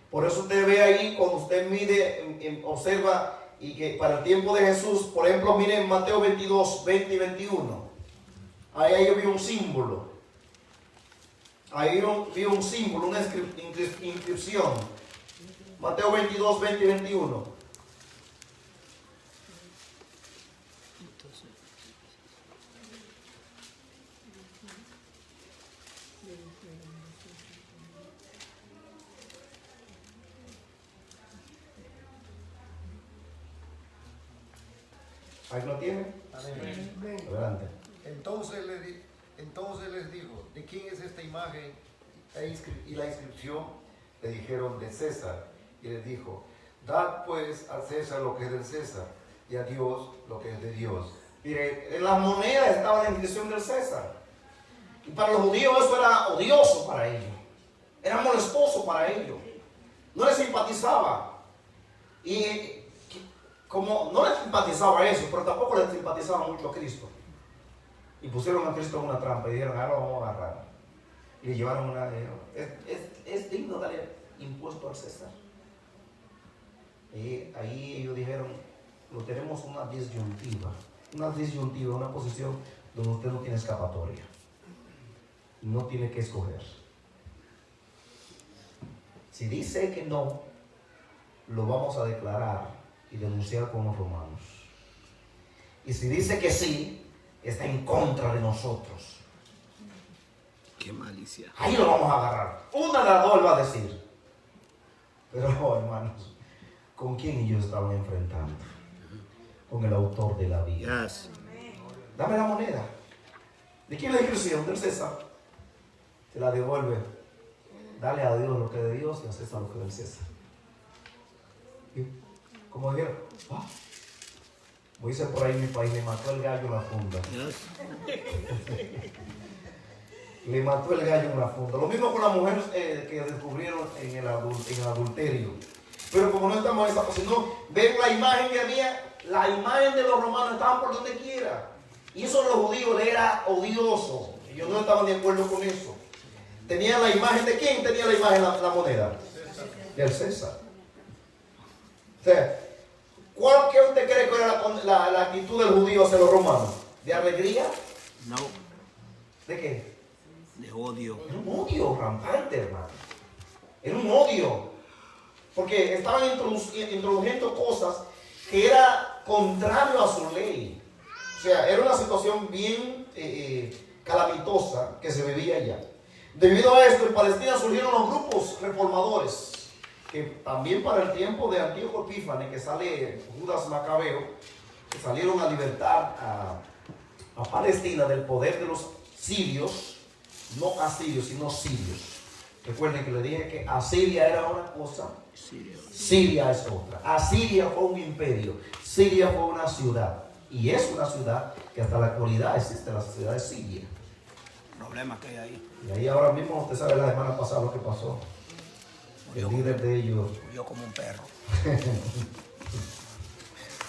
Por eso usted ve ahí, cuando usted mide, observa, y que para el tiempo de Jesús, por ejemplo, miren Mateo 22, 20 y 21. Ahí yo vi un símbolo. Ahí vi un símbolo, una inscripción. Mateo 22, 20 y 21. Ahí lo tiene. Adelante. Entonces les dijo, ¿de quién es esta imagen y la inscripción? Le dijeron, de César. Y les dijo, dad pues a César lo que es del César y a Dios lo que es de Dios. Mire, en las monedas estaba la inscripción del César. Y para los judíos eso era odioso para ellos. Era molestoso para ellos. No les simpatizaba. Y como no les simpatizaba eso, pero tampoco les simpatizaba mucho a Cristo. Y pusieron a Cristo en una trampa y dijeron, ahora lo vamos a agarrar. Y le llevaron una... ¿Es digno darle impuesto al César? Y ahí ellos dijeron, lo tenemos una disyuntiva, una posición donde usted no tiene escapatoria. No tiene que escoger. Si dice que no, lo vamos a declarar y denunciar con los romanos. Y si dice que sí, está en contra de nosotros. Qué malicia. Ahí lo vamos a agarrar. Una de las dos va a decir. Pero, hermanos, ¿con quién ellos estaban enfrentando? Con el autor de la vida. Yes. Dame la moneda. ¿De quién es la inscripción? Del César. Se la devuelve. Dale a Dios lo que es de Dios y a César lo que es del César. ¿Y? Como dijeron, Como dice por ahí en mi país, le mató el gallo en la funda. Le mató el gallo en la funda. Lo mismo con las mujeres que descubrieron en el adulterio. Pero como no estamos en esa posición, ven la imagen que había, la imagen de los romanos estaban por donde quiera. Y eso a los judíos le era odioso. Ellos no estaban de acuerdo con eso. Tenían la imagen de quién tenía la imagen, la moneda. Del César. O sea, ¿cuál que usted cree que era la actitud del judío hacia los romanos? ¿De alegría? No, ¿De qué? de odio. Era un odio rampante, hermano. Era un odio. Porque estaban introduciendo cosas que era contrario a su ley. O sea, era una situación bien calamitosa que se vivía allá. Debido a esto, en Palestina surgieron los grupos reformadores, que también para el tiempo de Antíoco Epífanes, que sale Judas Macabeo, que salieron a libertar a Palestina del poder de los sirios, no asirios, sino sirios. Recuerden que le dije que Asiria era una cosa, Siria es otra. Asiria fue un imperio, Siria fue una ciudad, y es una ciudad que hasta la actualidad existe, la ciudad de Siria. Problemas que hay ahí. Y ahí ahora mismo, usted sabe la semana pasada lo que pasó. El líder de ellos. Yo como un perro.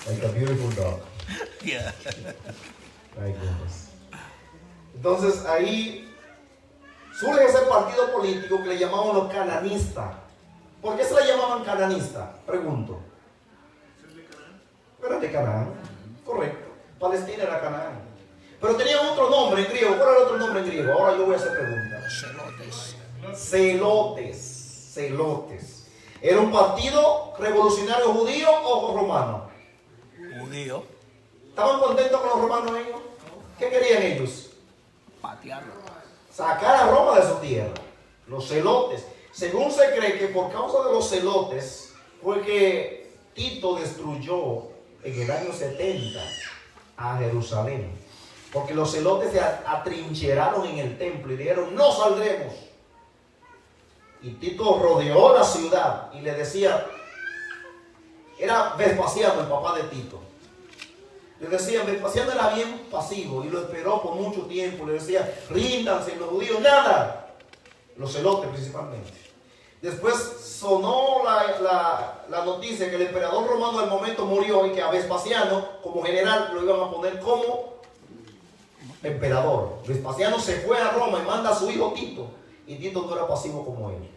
Like a beautiful dog. Yeah. My goodness. Entonces ahí surge ese partido político que le llamaban los cananistas. ¿Por qué se le llamaban cananistas? Pregunto. Era de Canaán. Correcto. Palestina era Canaán. Pero tenían otro nombre en griego. ¿Cuál era el otro nombre en griego? Ahora yo voy a hacer preguntas. Celotes. Celotes. Celotes. ¿Era un partido revolucionario judío o romano? Judío. ¿Estaban contentos con los romanos ellos? ¿Qué querían ellos? Patearlo. Sacar a Roma de su tierra. Los celotes. Según se cree que por causa de los celotes fue que Tito destruyó en el año 70 a Jerusalén. Porque los celotes se atrincheraron en el templo y dijeron, no saldremos. Y Tito rodeó la ciudad y le decía, era Vespasiano el papá de Tito. Le decían, Vespasiano era bien pasivo y lo esperó por mucho tiempo. Le decía, ríndanse los judíos, nada. Los celotes principalmente. Después sonó la noticia que el emperador romano al momento murió y que a Vespasiano como general lo iban a poner como emperador. Vespasiano se fue a Roma y manda a su hijo Tito. Y Tito no era pasivo como él.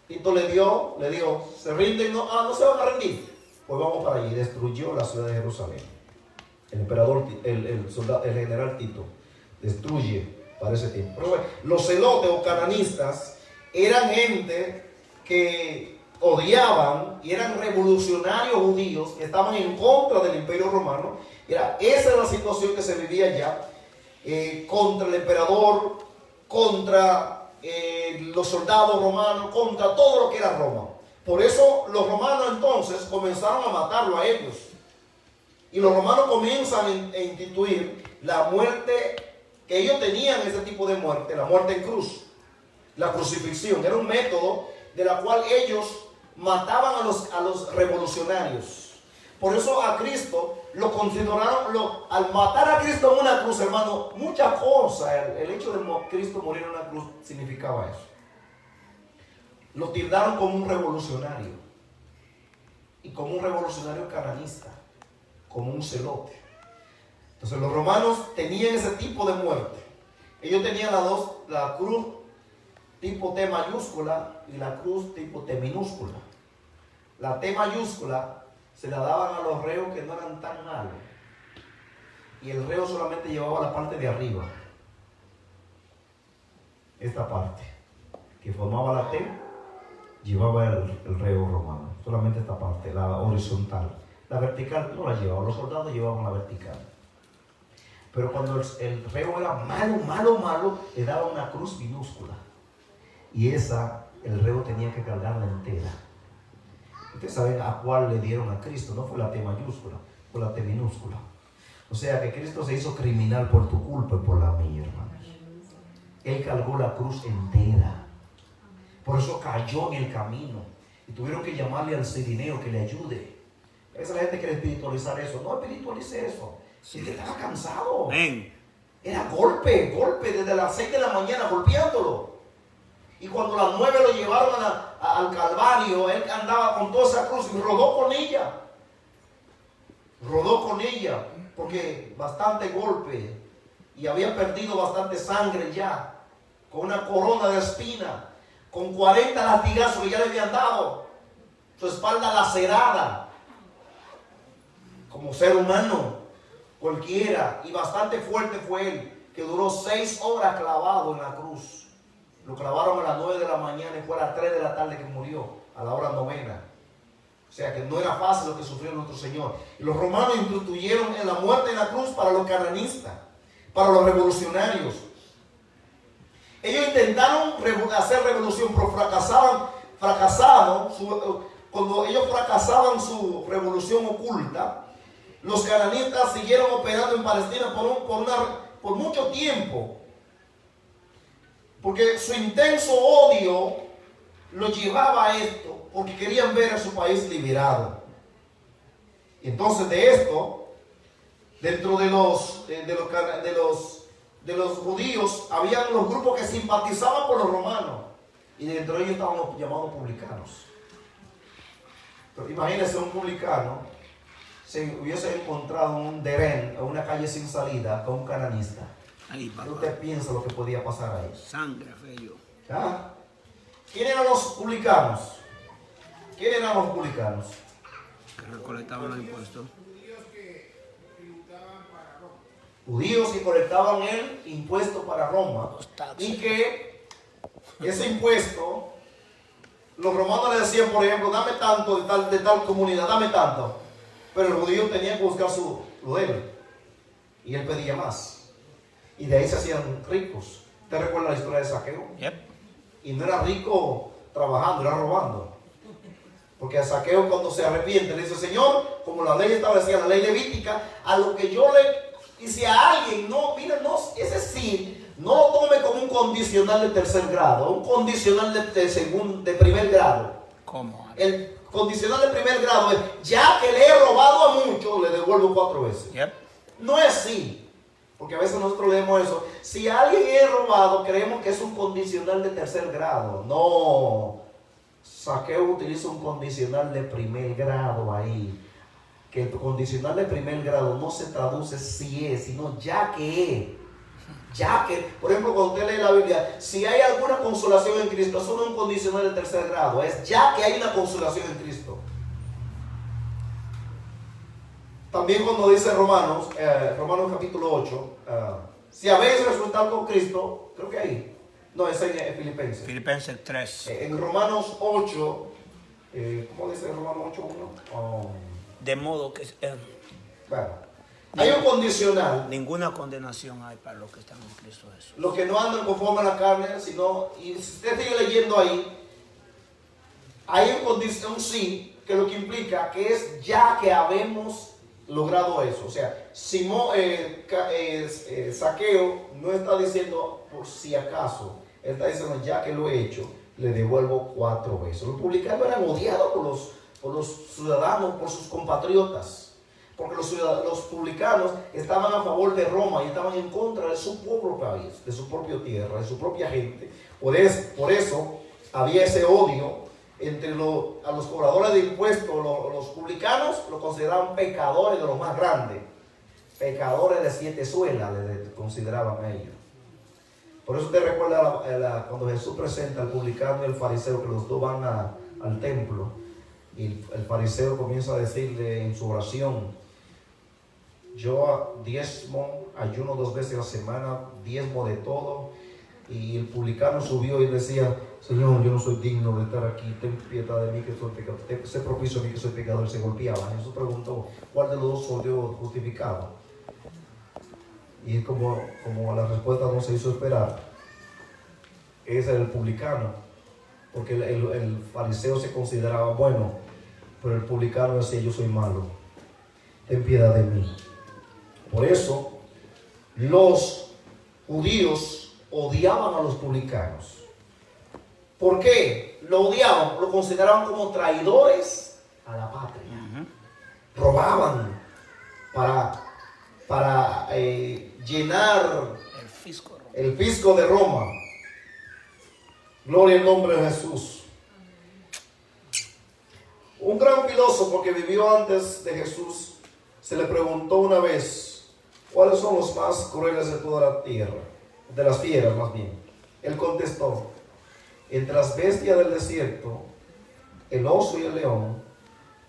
Tito le dijo, ¿se rinden? No se van a rendir. Pues vamos para allí. Destruyó la ciudad de Jerusalén. El emperador, el general Tito, destruye para ese tiempo. Pero bueno, los celotes o cananistas eran gente que odiaban y eran revolucionarios judíos que estaban en contra del imperio romano. Esa era la situación que se vivía allá, contra el emperador, contra los soldados romanos, contra todo lo que era Roma. Por eso los romanos entonces comenzaron a matarlo a ellos. Y los romanos comienzan a instituir la muerte que ellos tenían, ese tipo de muerte, la muerte en cruz. La crucifixión era un método de la cual ellos mataban a los revolucionarios. Por eso a Cristo lo consideraron, al matar a Cristo en una cruz, hermano, muchas cosas, el hecho de Cristo morir en una cruz significaba eso. Lo tildaron como un revolucionario, y como un revolucionario cananista, como un celote. Entonces los romanos tenían ese tipo de muerte. Ellos tenían la cruz tipo T mayúscula y la cruz tipo T minúscula. La T mayúscula se la daban a los reos que no eran tan malos. Y el reo solamente llevaba la parte de arriba. Esta parte, que formaba la T, llevaba el reo romano. Solamente esta parte, la horizontal. La vertical no la llevaba, los soldados llevaban la vertical. Pero cuando el reo era malo, le daba una cruz minúscula. Y el reo tenía que cargarla entera. Ustedes saben a cuál le dieron a Cristo. No fue la T mayúscula, fue la T minúscula. O sea que Cristo se hizo criminal por tu culpa y por la mía, hermanos. Él cargó la cruz entera. Por eso cayó en el camino. Y tuvieron que llamarle al cirineo que le ayude. Esa la gente quiere espiritualizar eso. No espiritualice eso. Si te estaba cansado. Amén. Era golpe, desde las 6 de la mañana golpeándolo. Y cuando a las 9 lo llevaron al Calvario, él andaba con toda esa cruz y rodó con ella. Rodó con ella, porque bastante golpe. Y había perdido bastante sangre ya. Con una corona de espina. Con 40 latigazos que ya le habían dado. Su espalda lacerada. Como ser humano cualquiera. Y bastante fuerte fue él. Que duró 6 horas clavado en la cruz. Lo clavaron a las 9 de la mañana y fue a las 3 de la tarde que murió. A la hora novena. O sea que no era fácil lo que sufrió nuestro Señor. Y los romanos instituyeron en la muerte en la cruz para los cananistas. Para los revolucionarios. Ellos intentaron hacer revolución, pero fracasaron. Cuando ellos fracasaban su revolución oculta, los cananistas siguieron operando en Palestina por mucho tiempo. Porque su intenso odio lo llevaba a esto, porque querían ver a su país liberado. Y entonces de esto, dentro de los judíos, habían los grupos que simpatizaban por los romanos. Y dentro de ellos estaban los llamados publicanos. Pero imagínense un publicano se hubiese encontrado en un derén, en una calle sin salida, con un cananista. Ahí, ¿Qué usted piensa lo que podía pasar ahí? Sangre, feo. ¿Ah? ¿Quién eran los publicanos? ¿Quién eran los publicanos? Que recolectaban los impuestos. Judíos que colectaban el impuesto para Roma. Y que ese impuesto, los romanos le decían, por ejemplo, dame tanto de tal comunidad, dame tanto. Pero el judío tenía que buscar lo de él. Y él pedía más. Y de ahí se hacían ricos. ¿Usted recuerda la historia de Saqueo? Yep. Y no era rico trabajando, era robando. Porque a Saqueo, cuando se arrepiente, le dice: Señor, como la ley establecía, la ley levítica, a lo que yo le... Y si a alguien, no, mira, no, ese sí, no lo tome como un condicional de tercer grado, un condicional de primer grado. ¿Cómo? El condicional de primer grado es: ya que le he robado a muchos, le devuelvo 4 veces. Yep. No es así. Porque a veces nosotros leemos eso. Si alguien es robado, creemos que es un condicional de tercer grado. No. Saqueo utiliza un condicional de primer grado ahí. Que el condicional de primer grado no se traduce si es, sino ya que es. Ya que, por ejemplo, cuando usted lee la Biblia, si hay alguna consolación en Cristo, eso no es un condicional de tercer grado. Es ya que hay una consolación en Cristo. También cuando dice Romanos capítulo 8, si habéis resucitado con Cristo, creo que ahí, no, es en Filipenses. Filipenses 3. En Romanos 8, ¿cómo dice Romanos 8.1? De modo que Bueno, hay un condicional. ninguna condenación hay para los que están en Cristo Jesús. Los que no andan conforme a la carne, sino, y si usted sigue leyendo ahí, hay un condición sí, que lo que implica que es ya que habemos logrado eso. O sea, Saqueo no está diciendo por si acaso, él está diciendo ya que lo he hecho, le devuelvo 4 veces. Los publicanos eran odiados por los ciudadanos, por sus compatriotas, porque los publicanos estaban a favor de Roma y estaban en contra de su propio país, de su propia tierra, de su propia gente. Por eso había ese odio entre a los cobradores de impuestos. Los publicanos los consideraban pecadores de los más grandes, pecadores de 7 suelas les consideraban a ellos. Por eso usted recuerda cuando Jesús presenta al publicano y al fariseo, que los dos van al templo, y el fariseo comienza a decirle en su oración: yo diezmo, ayuno 2 veces a la semana, diezmo de todo. Y el publicano subió y decía: Señor, yo no soy digno de estar aquí, ten piedad de mí que soy pecador, sé propicio a mí que soy pecador. Se golpeaba. Jesús preguntó: ¿cuál de los dos soy yo justificado? Y como la respuesta no se hizo esperar, ese era el publicano, porque el fariseo se consideraba bueno, pero el publicano decía: yo soy malo, ten piedad de mí. Por eso los judíos odiaban a los publicanos. ¿Por qué? Lo odiaban, lo consideraban como traidores a la patria. robaban para llenar el fisco de Roma. Gloria al nombre de Jesús. Un gran filósofo que vivió antes de Jesús se le preguntó una vez cuáles son los más crueles de toda la tierra, de las fieras más bien. Él contestó: entre las bestias del desierto, el oso y el león,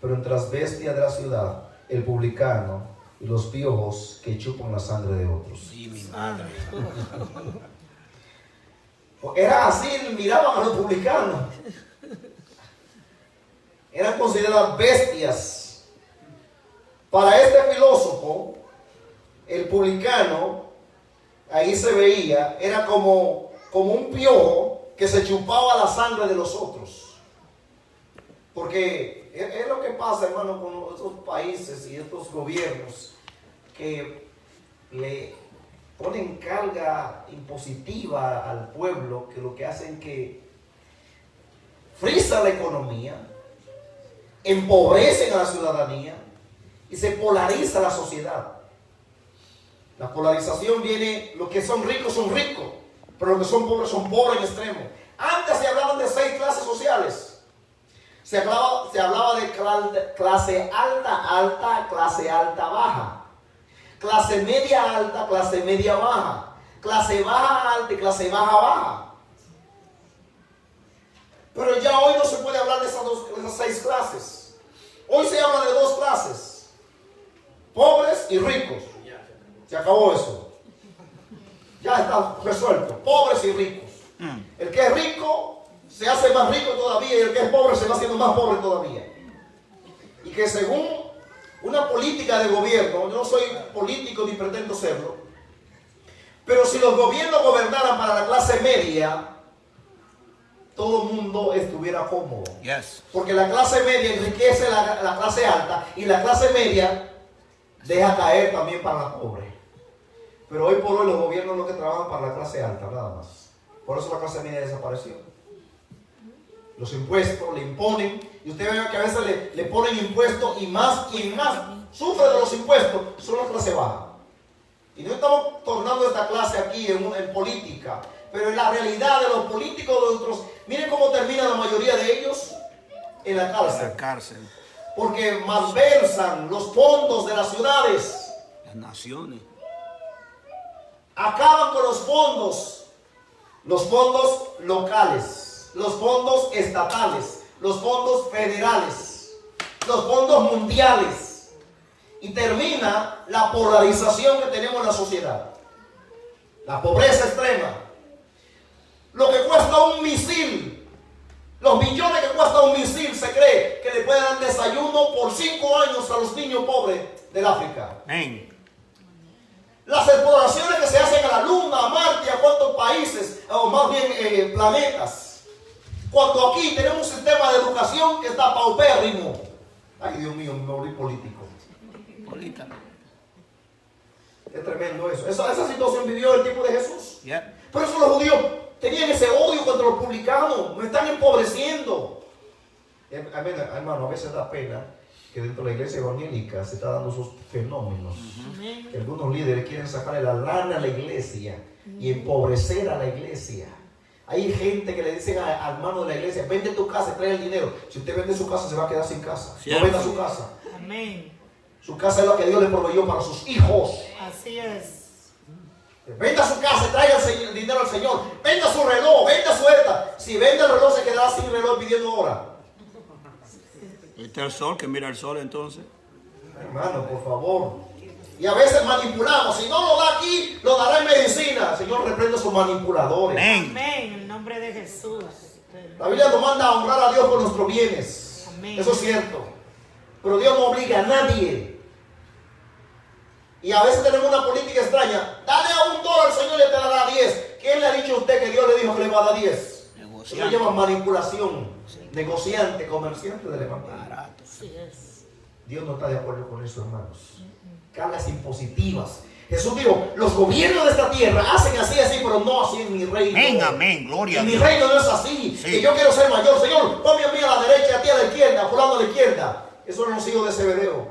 pero entre las bestias de la ciudad, el publicano y los piojos que chupan la sangre de otros. Sí, mi madre. Era así, miraban a los publicanos. Eran consideradas bestias. Para este filósofo, el publicano, ahí se veía, era como un piojo que se chupaba la sangre de los otros. Porque es lo que pasa, hermano, con estos países y estos gobiernos que le ponen carga impositiva al pueblo, que lo que hacen que frisa la economía, empobrecen a la ciudadanía y se polariza la sociedad. La polarización viene, los que son ricos, pero los que son pobres en extremo. Antes se hablaban de 6 clases sociales. Se hablaba de clase alta, clase alta baja, clase media alta, clase media baja, clase baja alta y clase baja baja. Pero ya hoy no se puede hablar de esas 6 clases. Hoy se habla de 2 clases: pobres y ricos. Se acabó eso. Ya está resuelto. Pobres y ricos. El que es rico se hace más rico todavía, y el que es pobre se va haciendo más pobre todavía. Y que según una política de gobierno, yo no soy político ni pretendo serlo, pero si los gobiernos gobernaran para la clase media, todo el mundo estuviera cómodo. Yes. Porque la clase media enriquece la clase alta, y la clase media deja caer también para la pobre. Pero hoy por hoy los gobiernos lo que trabajan para la clase alta, nada más. Por eso la clase media desapareció. Los impuestos le imponen, y usted ve que a veces le ponen impuestos, y quien más sufre de los impuestos son la clase baja. Y no estamos tornando esta clase aquí en política, pero en la realidad de los políticos de otros, miren cómo termina la mayoría de ellos en la cárcel. La cárcel. Porque malversan los fondos de las ciudades. Las naciones. Acaban con los fondos locales, los fondos estatales, los fondos federales, los fondos mundiales, y termina la polarización que tenemos en la sociedad, la pobreza extrema, lo que cuesta un misil, los millones que cuesta un misil, se cree que le pueden dar desayuno por 5 años a los niños pobres del África. Amén. Las exploraciones que se hacen a la Luna, a Marte, a cuántos países, o más bien planetas. Cuando aquí tenemos un sistema de educación que está paupérrimo. Ay, Dios mío, me volví político. Es tremendo eso. Esa situación vivió el tiempo de Jesús. Yeah. Por eso los judíos tenían ese odio contra los publicanos. Me están empobreciendo. Hermano, a veces da pena que dentro de la iglesia evangélica se está dando esos fenómenos. Que algunos líderes quieren sacarle la lana a la iglesia y empobrecer a la iglesia. Hay gente que le dicen al hermano de la iglesia: vende tu casa y trae el dinero. Si usted vende su casa, se va a quedar sin casa. Cierto. No venda su casa. Amén. Su casa es lo que Dios le proveyó para sus hijos. Así es. Venda su casa, traiga el dinero al Señor. Venda su reloj, venda su ETA. Si vende el reloj, se quedará sin reloj pidiendo hora. Está el sol, que mira el sol entonces. Hermano, por favor. Y a veces manipulamos. Si no lo da aquí, lo dará en medicina. El Señor reprende a sus manipuladores. Amén. Amén. En el nombre de Jesús. La Biblia nos manda a honrar a Dios por nuestros bienes. Amén. Eso es cierto. Pero Dios no obliga a nadie. Y a veces tenemos una política extraña. Dale a $1 al Señor y te dará 10. ¿Quién le ha dicho a usted que Dios le dijo que le va a dar 10? Eso se llama manipulación. Negociante, comerciante del evangelio. Así es. Dios no está de acuerdo con eso, hermanos. Cargas impositivas. Jesús dijo: los gobiernos de esta tierra hacen así, pero no así en mi reino. Amén, amén, gloria a En mi Dios. reino no es así. Sí. Que yo quiero ser mayor. Señor, ponme a mí a la derecha, a ti a la izquierda, fulano a la izquierda. Eso eran los hijos de Zebedeo.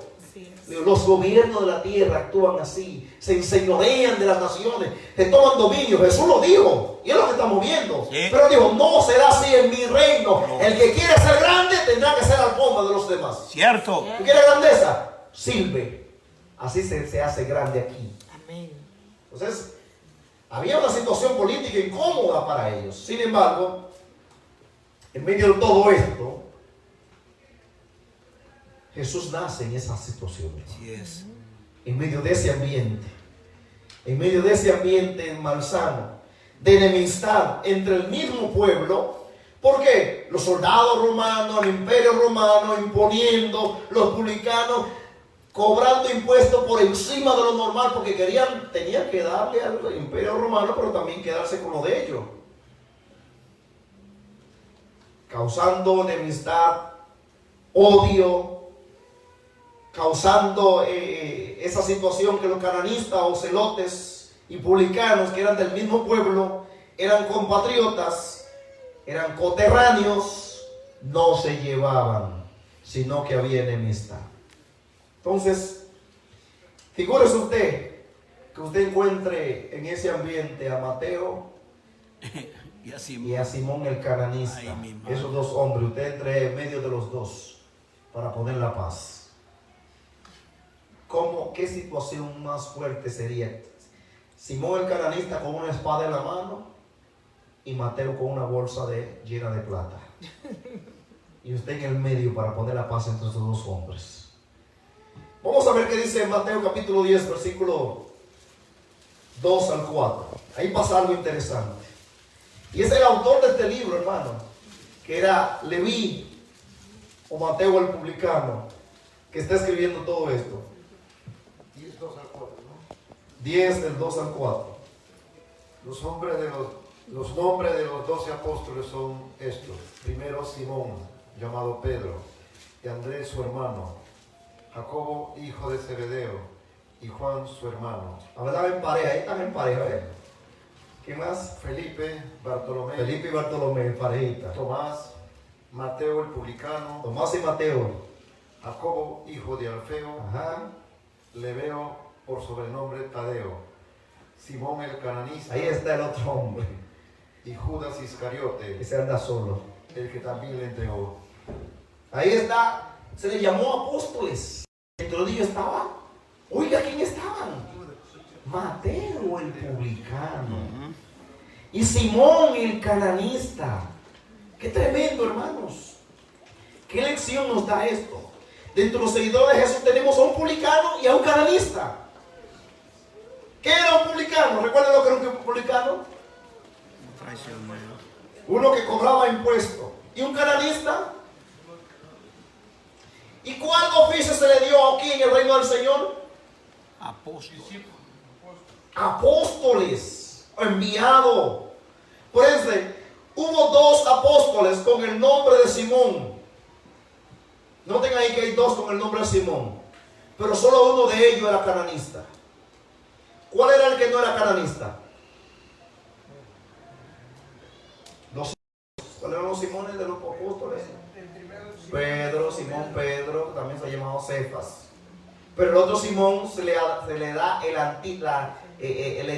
Los gobiernos de la tierra actúan así, se enseñorean de las naciones, se toman dominio. Jesús lo dijo, y es lo que estamos viendo. Sí. Pero dijo, no será así en mi reino. El que quiere ser grande tendrá que ser alfombra de los demás. Cierto. ¿Tú quieres grandeza? Sirve. Así se hace grande aquí. Amén. Entonces, había una situación política incómoda para ellos. Sin embargo, en medio de todo esto, Jesús nace en esa situación. Así es. En medio de ese ambiente malsano, de enemistad entre el mismo pueblo. ¿Por qué? Los soldados romanos, el imperio romano imponiendo, los publicanos cobrando impuestos por encima de lo normal, porque tenían que darle al imperio romano, pero también quedarse con lo de ellos, causando enemistad, odio, causando esa situación que los cananistas o celotes y publicanos, que eran del mismo pueblo, eran compatriotas, eran coterráneos, no se llevaban, sino que había enemistad. Entonces, figúrese usted que usted encuentre en ese ambiente a Mateo y a Simón el cananista. Esos dos hombres, usted entre en medio de los dos para poner la paz. ¿Qué situación más fuerte sería? Simón el cananista con una espada en la mano y Mateo con una bolsa llena de plata. Y usted en el medio para poner la paz entre esos dos hombres. Vamos a ver qué dice Mateo capítulo 10, versículo 2 al 4. Ahí pasa algo interesante. Y es el autor de este libro, hermano, que era Leví o Mateo el publicano, que está escribiendo todo esto. 10, 2 al 4, ¿no? 10 del 2 al 4. Los nombres de los 12 apóstoles son estos. Primero Simón, llamado Pedro, y Andrés su hermano, Jacobo, hijo de Zebedeo, y Juan su hermano. Hablaban en pareja, ahí están en pareja, ¿eh? ¿Qué más? Felipe, Bartolomé, Felipe y Bartolomé, parejita. Tomás, Mateo el publicano, Tomás y Mateo. Jacobo, hijo de Alfeo, Ajá. Lebeo, por sobrenombre Tadeo, Simón el cananista, Ahí está el otro hombre. y Judas Iscariote, Ese anda solo. el que también le entregó. Ahí está. Se le llamó apóstoles. Dentro de ellos estaba. Oiga, ¿quién estaban? Mateo el publicano. Y Simón el cananista. Qué tremendo, hermanos. ¿Qué lección nos da esto? Dentro de los seguidores de Jesús tenemos a un publicano y a un cananista. ¿Qué era un publicano? ¿Recuerdan lo que era un publicano? Uno que cobraba impuestos. ¿Y un cananista? ¿Y cuál oficio se le dio aquí en el reino del Señor? Apóstoles, enviado. Por eso, hubo dos apóstoles con el nombre de Simón. Noten ahí que hay dos con el nombre de Simón, pero solo uno de ellos era cananista. ¿Cuál era el que no era cananista? ¿Cuáles eran los Simones de los apóstoles? Pedro, Simón Pedro, también se ha llamado Cefas. Pero el otro Simón se le da el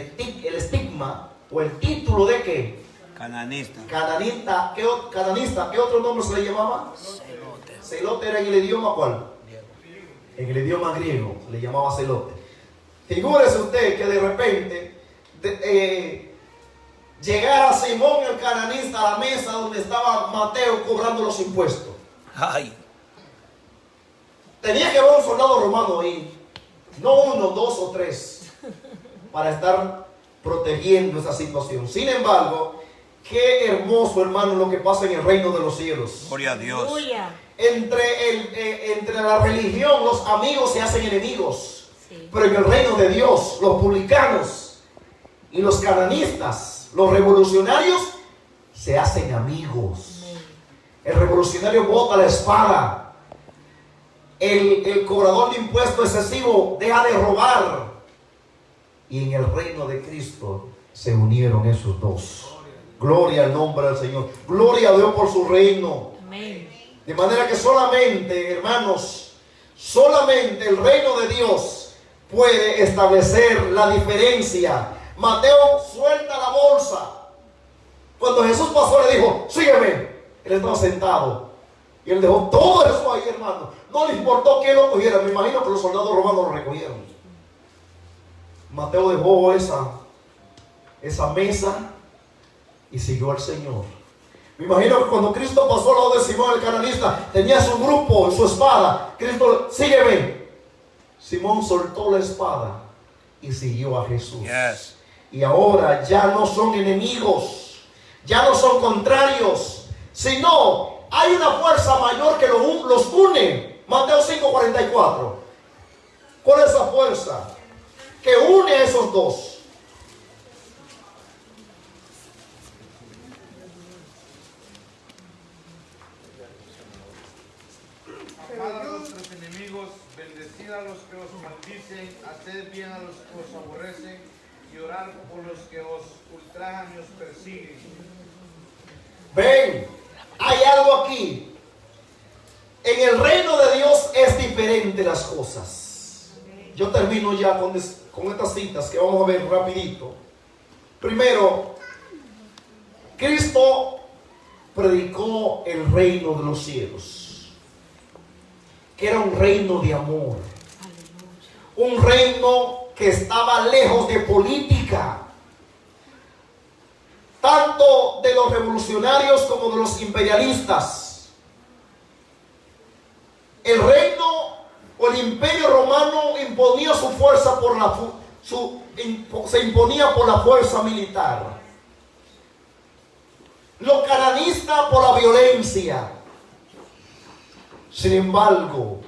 estigma o el título de ¿qué? Cananista. Cananista. ¿Qué otro nombre se le llamaba? Celote. Celote era en el idioma ¿cuál? En el idioma griego se le llamaba celote. Figúrese usted que de repente llegara Simón el cananista a la mesa donde estaba Mateo cobrando los impuestos. Ay. Tenía que haber un soldado romano ahí, no uno, dos o tres, para estar protegiendo esa situación. Sin embargo, qué hermoso, hermano, lo que pasa en el reino de los cielos. Gloria a Dios. Entre la religión, los amigos se hacen enemigos. Sí. Pero en el reino de Dios, los publicanos y los cananistas, los revolucionarios, se hacen amigos. El revolucionario bota la espada. El cobrador de impuestos excesivo deja de robar. Y en el reino de Cristo se unieron esos dos. Gloria al nombre del Señor. Gloria a Dios por su reino. Amén. De manera que solamente, hermanos, Solamente el reino de Dios puede establecer la diferencia. Mateo suelta la bolsa. Cuando Jesús pasó le dijo, sígueme. Él estaba sentado y él dejó todo eso ahí, hermano. No le importó que lo cogiera. Me imagino que los soldados romanos lo recogieron. Mateo dejó esa mesa y siguió al Señor. Me imagino que cuando Cristo pasó al lado de Simón el cananista, tenía su grupo, su espada. Cristo, sígueme. Simón soltó la espada y siguió a Jesús. Yes. Y ahora ya no son enemigos, ya no son contrarios, sino hay una fuerza mayor que los une. Mateo 5:44. ¿Cuál es esa fuerza que une a esos dos? Amad a vuestros enemigos, bendecid a los que os maldicen, haced bien a los que os aborrecen y orad por los que os ultrajan y os persiguen. Ven, hay algo aquí. En el reino de Dios es diferente las cosas. Yo termino ya con estas citas que vamos a ver rapidito. Primero, Cristo predicó el reino de los cielos, que era un reino de amor, un reino que estaba lejos de política, tanto de los revolucionarios como de los imperialistas. El reino o el imperio romano imponía su fuerza se imponía por la fuerza militar. Los cananistas por la violencia. Sin embargo,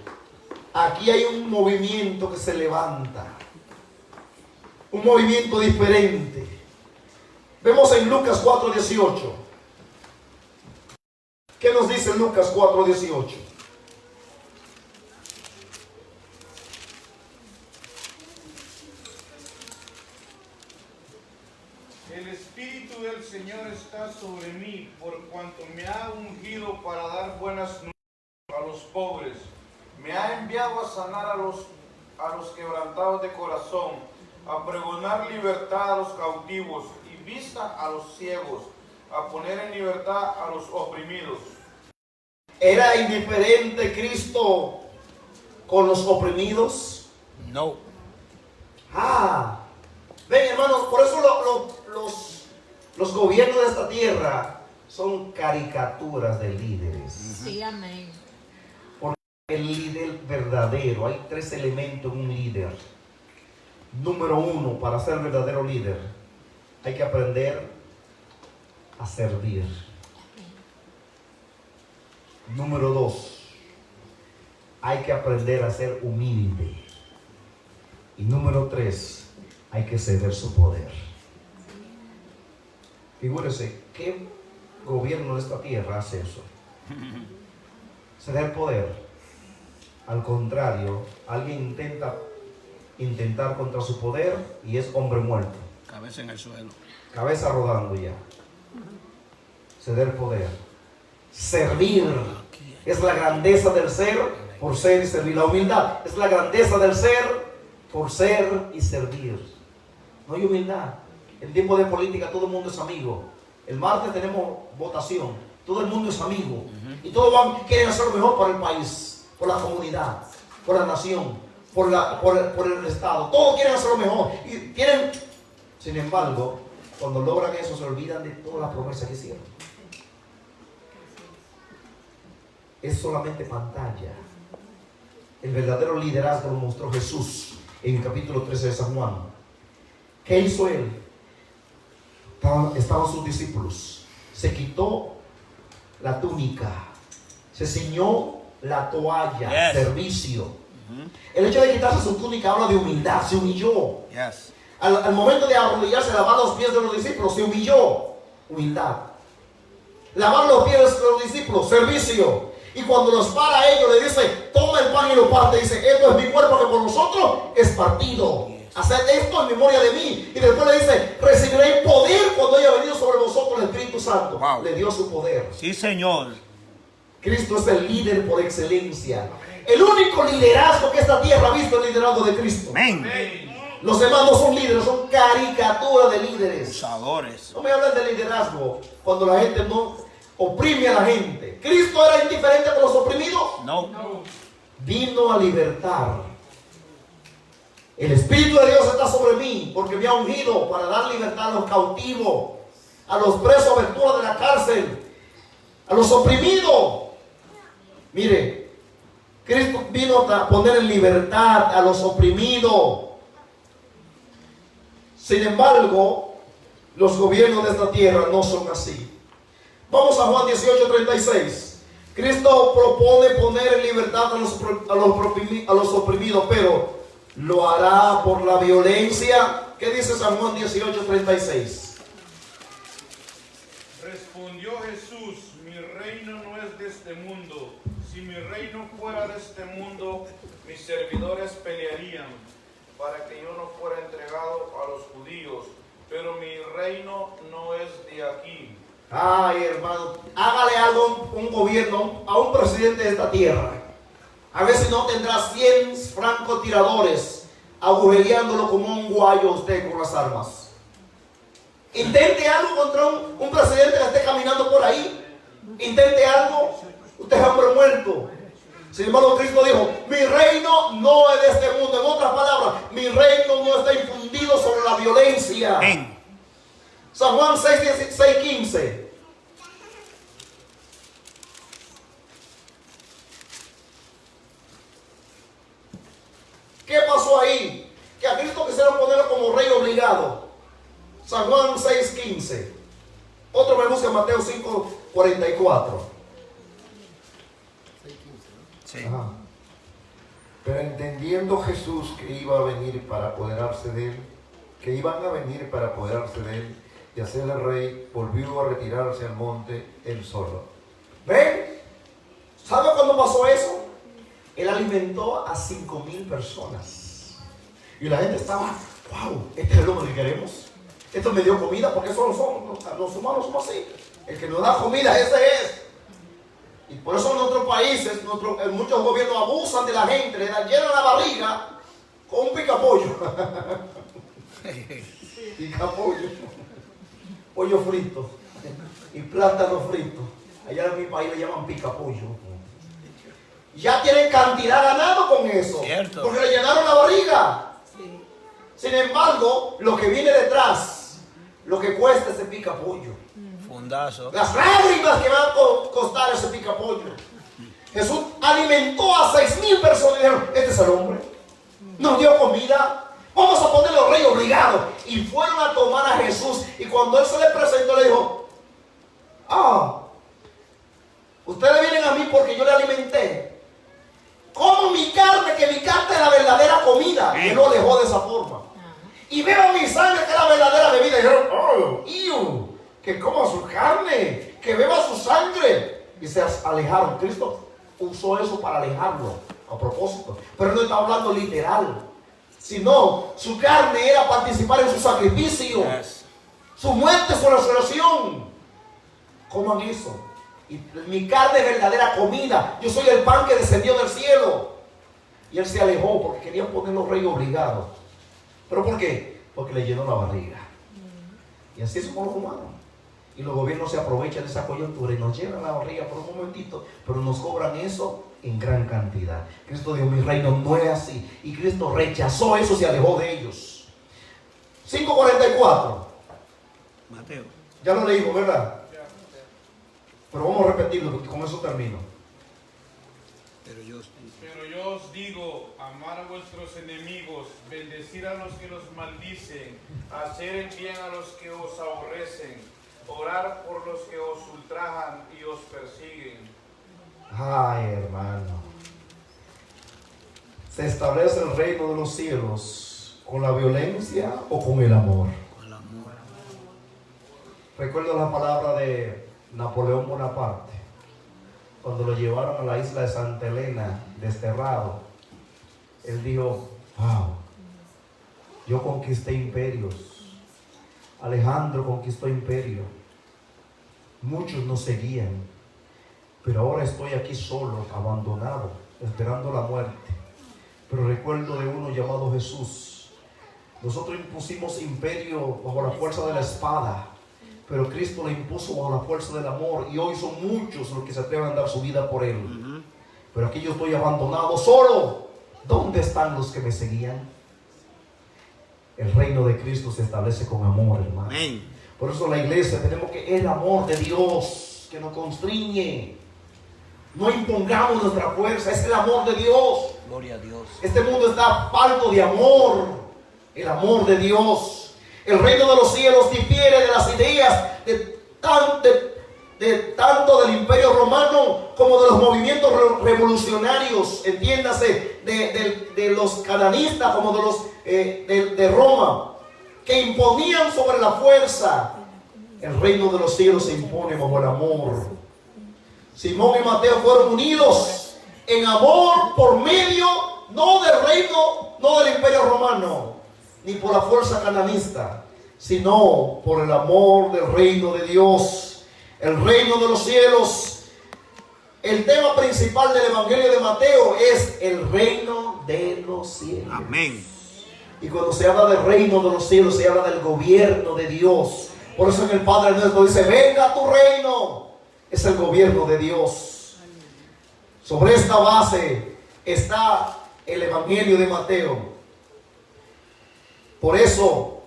aquí hay un movimiento que se levanta, un movimiento diferente. Vemos en Lucas 4:18. ¿Qué nos dice Lucas 4:18? El Espíritu del Señor está sobre mí, por cuanto me ha ungido para dar buenas nuevas a los pobres. Me ha enviado a sanar a los quebrantados de corazón, a pregonar libertad a los cautivos y vista a los ciegos, a poner en libertad a los oprimidos. ¿Era indiferente Cristo con los oprimidos? No. Ven, hermanos, por eso los gobiernos de esta tierra son caricaturas de líderes. Sí, amén. Porque el líder verdadero, hay 3 elementos en un líder. Número 1, para ser verdadero líder, hay que aprender a servir. Número 2, hay que aprender a ser humilde. Y número 3, hay que ceder su poder. Figúrese, ¿qué gobierno de esta tierra hace eso? Ceder poder. Al contrario, alguien intentar contra su poder y es hombre muerto. Cabeza en el suelo. Cabeza rodando ya. Ceder poder. Servir es la grandeza del ser por ser y servir. La humildad es la grandeza del ser por ser y servir. No hay humildad. En tiempo de política todo el mundo es amigo. El martes tenemos votación. Todo el mundo es amigo. Y todos quieren hacer lo mejor para el país, por la comunidad, por la nación, por el Estado. Todos quieren hacer lo mejor. Sin embargo, cuando logran eso se olvidan de todas las promesas que hicieron. Es solamente pantalla. El verdadero liderazgo lo mostró Jesús en el capítulo 13 de San Juan. ¿Qué hizo él? Estaban sus discípulos. Se quitó la túnica, se ciñó la toalla, servicio. El hecho de quitarse su túnica habla de humildad, se humilló. Al momento de arrodillarse, lavar los pies de los discípulos, se humilló, humildad. Lavar los pies de los discípulos, servicio. Y cuando los para a ellos, le dice, toma el pan y lo parte. Dice, esto es mi cuerpo que por nosotros es partido. Haced esto en memoria de mí. Y después le dice, recibiréis poder cuando haya venido sobre vosotros el Espíritu Santo. Le dio su poder. Sí, Señor. Cristo es el líder por excelencia. El único liderazgo que esta tierra ha visto es el liderazgo de Cristo. Amén. Los demás no son líderes, son caricaturas de líderes. Usadores. No me hablen de liderazgo cuando la gente no oprime a la gente. ¿Cristo era indiferente con los oprimidos? No. Vino a libertar. El Espíritu de Dios está sobre mí porque me ha ungido para dar libertad a los cautivos, a los presos, abertura de la cárcel, a los oprimidos. Mire, Cristo vino a poner en libertad a los oprimidos. Sin embargo, los gobiernos de esta tierra no son así. Vamos a Juan 18:36. Cristo propone poner en libertad a los oprimidos, pero lo hará por la violencia. ¿Qué dice San Juan 18:36? Respondió Jesús: mi reino no es de este mundo. Si mi reino fuera de este mundo, mis servidores pelearían para que yo no fuera entregado a los judíos, pero mi reino no es de aquí. Ay, hermano, hágale algo a un gobierno, a un presidente de esta tierra. A ver si no tendrá 100 francotiradores agujereándolo como un guayo usted con las armas. Intente algo contra un presidente que esté caminando por ahí. Intente algo, usted es hombre muerto. Sin embargo, Cristo dijo: mi reino no es de este mundo. En otras palabras, mi reino no está infundido sobre la violencia. Amén. San Juan 6:15. ¿Qué pasó ahí? Que a Cristo quisieron ponerlo como rey obligado. San Juan 6:15. Otro me busca Mateo 5:44. Sí. Ajá. Pero entendiendo Jesús que iba a venir para apoderarse de él, que iban a venir para apoderarse de él y hacerle rey, volvió a retirarse al monte él solo. ¿Ven? ¿Sabe cuándo pasó eso? Él alimentó a 5,000 personas. Y la gente estaba: wow, este es el hombre que queremos. Esto me dio comida, porque eso los humanos somos así. El que nos da comida, ese es. Y por eso en otros países, en muchos gobiernos abusan de la gente, le llenan la barriga con un picapollo. Picapollo. Pollo frito. Y plátano frito. Allá en mi país le llaman picapollo. Ya tienen cantidad ganado con eso. Cierto. Porque le llenaron la barriga. Sin embargo, lo que viene detrás, lo que cuesta ese picapollo. Fundazo. Las lágrimas que van a costar ese picapollo. Jesús alimentó a 6,000 personas y dijeron: este es el hombre. Nos dio comida. Vamos a ponerlo rey obligado. Y fueron a tomar a Jesús. Y cuando él se le presentó, le dijo: ustedes vienen a mí porque yo le alimenté. Como mi carne, que mi carne es la verdadera comida. Y él lo dejó de esa forma. Y beban mi sangre, que es la verdadera bebida. Y dijeron: que coma su carne, que beba su sangre. Y se alejaron. Cristo usó eso para alejarlo a propósito. Pero no está hablando literal, sino su carne era participar en su sacrificio. Yes. Su muerte, su resurrección. Coman eso. Y mi carne es verdadera comida. Yo soy el pan que descendió del cielo. Y él se alejó porque querían ponerlo rey obligado. ¿Pero por qué? Porque le llenó la barriga. Y así somos los humanos. Y los gobiernos se aprovechan de esa coyuntura y nos llenan la barriga por un momentito, pero nos cobran eso en gran cantidad. Cristo dijo: mi reino no es así. Y Cristo rechazó eso, se alejó de ellos. 5:44. Mateo. Ya lo leímos, ¿verdad? Pero vamos a repetirlo porque con eso termino. Pero yo os digo: amar a vuestros enemigos, bendecir a los que los maldicen, hacer el bien a los que os aborrecen, orar por los que os ultrajan y os persiguen. Ay, hermano. ¿Se establece el reino de los cielos con la violencia o con el amor? Con el amor. Recuerdo la palabra de Napoleón Bonaparte cuando lo llevaron a la isla de Santa Elena desterrado. Él dijo: wow, yo conquisté imperios. Alejandro conquistó imperio. Muchos nos seguían, pero ahora estoy aquí solo, abandonado. esperando la muerte. Pero recuerdo de uno llamado Jesús. Nosotros impusimos imperio bajo la fuerza de la espada, pero Cristo le impuso bajo la fuerza del amor, y hoy son muchos los que se atreven a dar su vida por Él. Pero aquí yo estoy abandonado, solo. ¿Dónde están los que me seguían? El reino de Cristo se establece con amor, hermano. Amén. Por eso la iglesia tenemos que el amor de Dios que nos constriñe. No impongamos nuestra fuerza, es el amor de Dios. Gloria a Dios. Este mundo está falto de amor, el amor de Dios. El reino de los cielos difiere de las ideas de tanto del imperio romano como de los movimientos revolucionarios, entiéndase, de los cananistas como de los de Roma, que imponían sobre la fuerza. El reino de los cielos se impone bajo el amor. Simón y Mateo fueron unidos en amor por medio no del reino, no del imperio romano, ni por la fuerza cananista, sino por el amor del reino de Dios, el reino de los cielos. El tema principal del Evangelio de Mateo es el reino de los cielos. Amén. Y cuando se habla del reino de los cielos, se habla del gobierno de Dios. Por eso en el Padre Nuestro dice: venga tu reino. Es el gobierno de Dios. Sobre esta base está el Evangelio de Mateo. Por eso,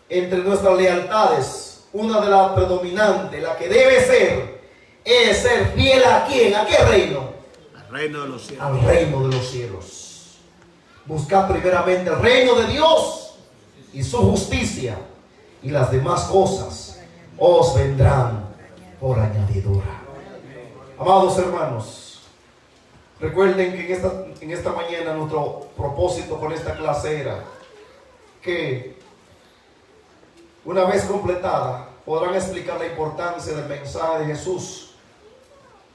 entre nuestras lealtades, una de las predominantes, la que debe ser, es ser fiel a ¿quién? ¿A qué reino? Al reino de los cielos. Al reino de los cielos. Buscad primeramente el reino de Dios y su justicia, y las demás cosas os vendrán por añadidura. Amados hermanos, recuerden que en esta mañana nuestro propósito con esta clase era que una vez completada podrán explicar la importancia del mensaje de Jesús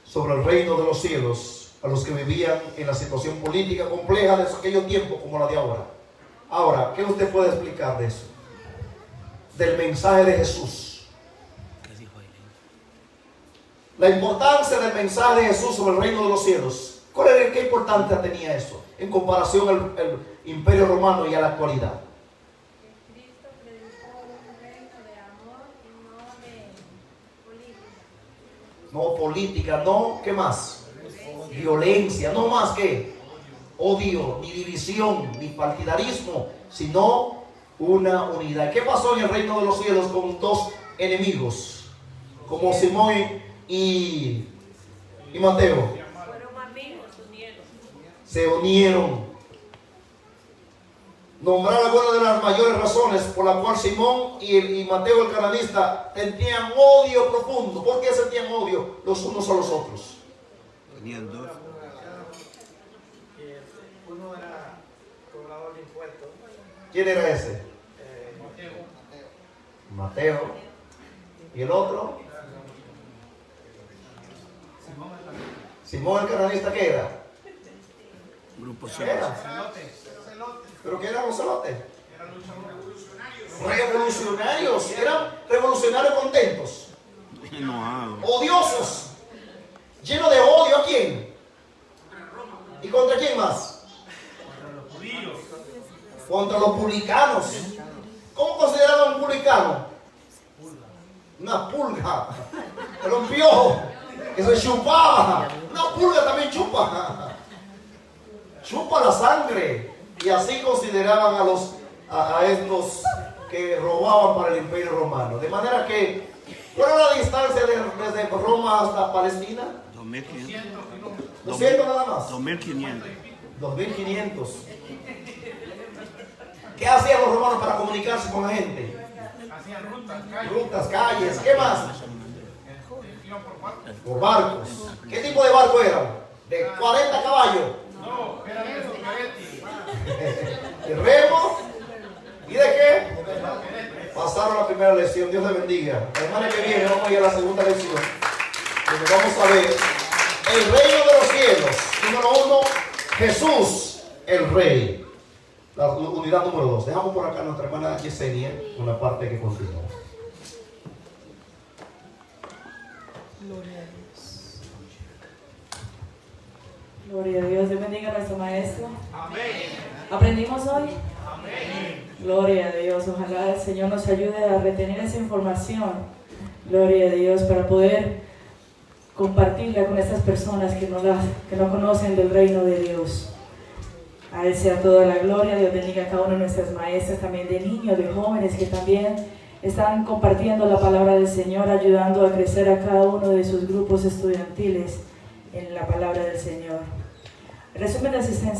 sobre el reino de los cielos a los que vivían en la situación política compleja de aquellos tiempos como la de ahora. Ahora, ¿qué usted puede explicar de eso? Del mensaje de Jesús. La importancia del mensaje de Jesús sobre el reino de los cielos. ¿Qué importancia tenía eso en comparación al imperio romano y a la actualidad? Que Cristo predicó un reino de amor y no de política. No política, no, ¿qué más? Violencia, no más que odio, ni división, ni partidarismo, sino una unidad. ¿Qué pasó en el reino de los cielos con dos enemigos, como Simón y Mateo? Fueron amigos, unieron. Se unieron. Nombrar algunas de las mayores razones por las cuales Simón y Mateo el cananista tenían odio profundo. ¿Por qué sentían odio los unos a los otros? Tenían dos. Uno era cobrador de impuestos. ¿Quién era ese? Mateo. ¿Y el otro? Simón el cananista, ¿qué era? Grupo ¿Qué era? ¿Pero qué eran los celotes? Revolucionarios. Eran revolucionarios contentos. Enojados. Odiosos. Llenos de odio. ¿A quién? ¿Y contra quién más? Contra los publicanos. ¿Cómo consideraban un publicano? Una pulga. Era un piojo que se chupaba. Una pulga también chupa. Chupa la sangre. Y así consideraban a estos que robaban para el imperio romano. De manera que, ¿cuál era la distancia desde Roma hasta Palestina? 2500. 200 nada más. 2500. 2500. ¿Qué hacían los romanos para comunicarse con la gente? Hacían Rutas, calles, ¿qué más? Por barcos. ¿Qué tipo de barco eran? ¿De 40 caballos? No, eran de espagueti. ¿De remo? ¿Y de qué? Pasaron la primera lección. Dios les bendiga. La semana que viene vamos a ir a la segunda lección, donde vamos a ver el reino de los cielos. Número 1, Jesús, el Rey. La unidad número 2. Dejamos por acá a nuestra hermana Yesenia, una parte que continúa. Gloria a Dios. Gloria a Dios. Dios bendiga a nuestro maestro. Amén. ¿Aprendimos hoy? Amén. Gloria a Dios. Ojalá el Señor nos ayude a retener esa información. Gloria a Dios, para poder compartirla con estas personas que no conocen del reino de Dios. A Él sea toda la gloria. Dios bendiga a cada una de nuestras maestras, también de niños, de jóvenes que también están compartiendo la palabra del Señor, ayudando a crecer a cada uno de sus grupos estudiantiles en la palabra del Señor. Resumen de asistencia.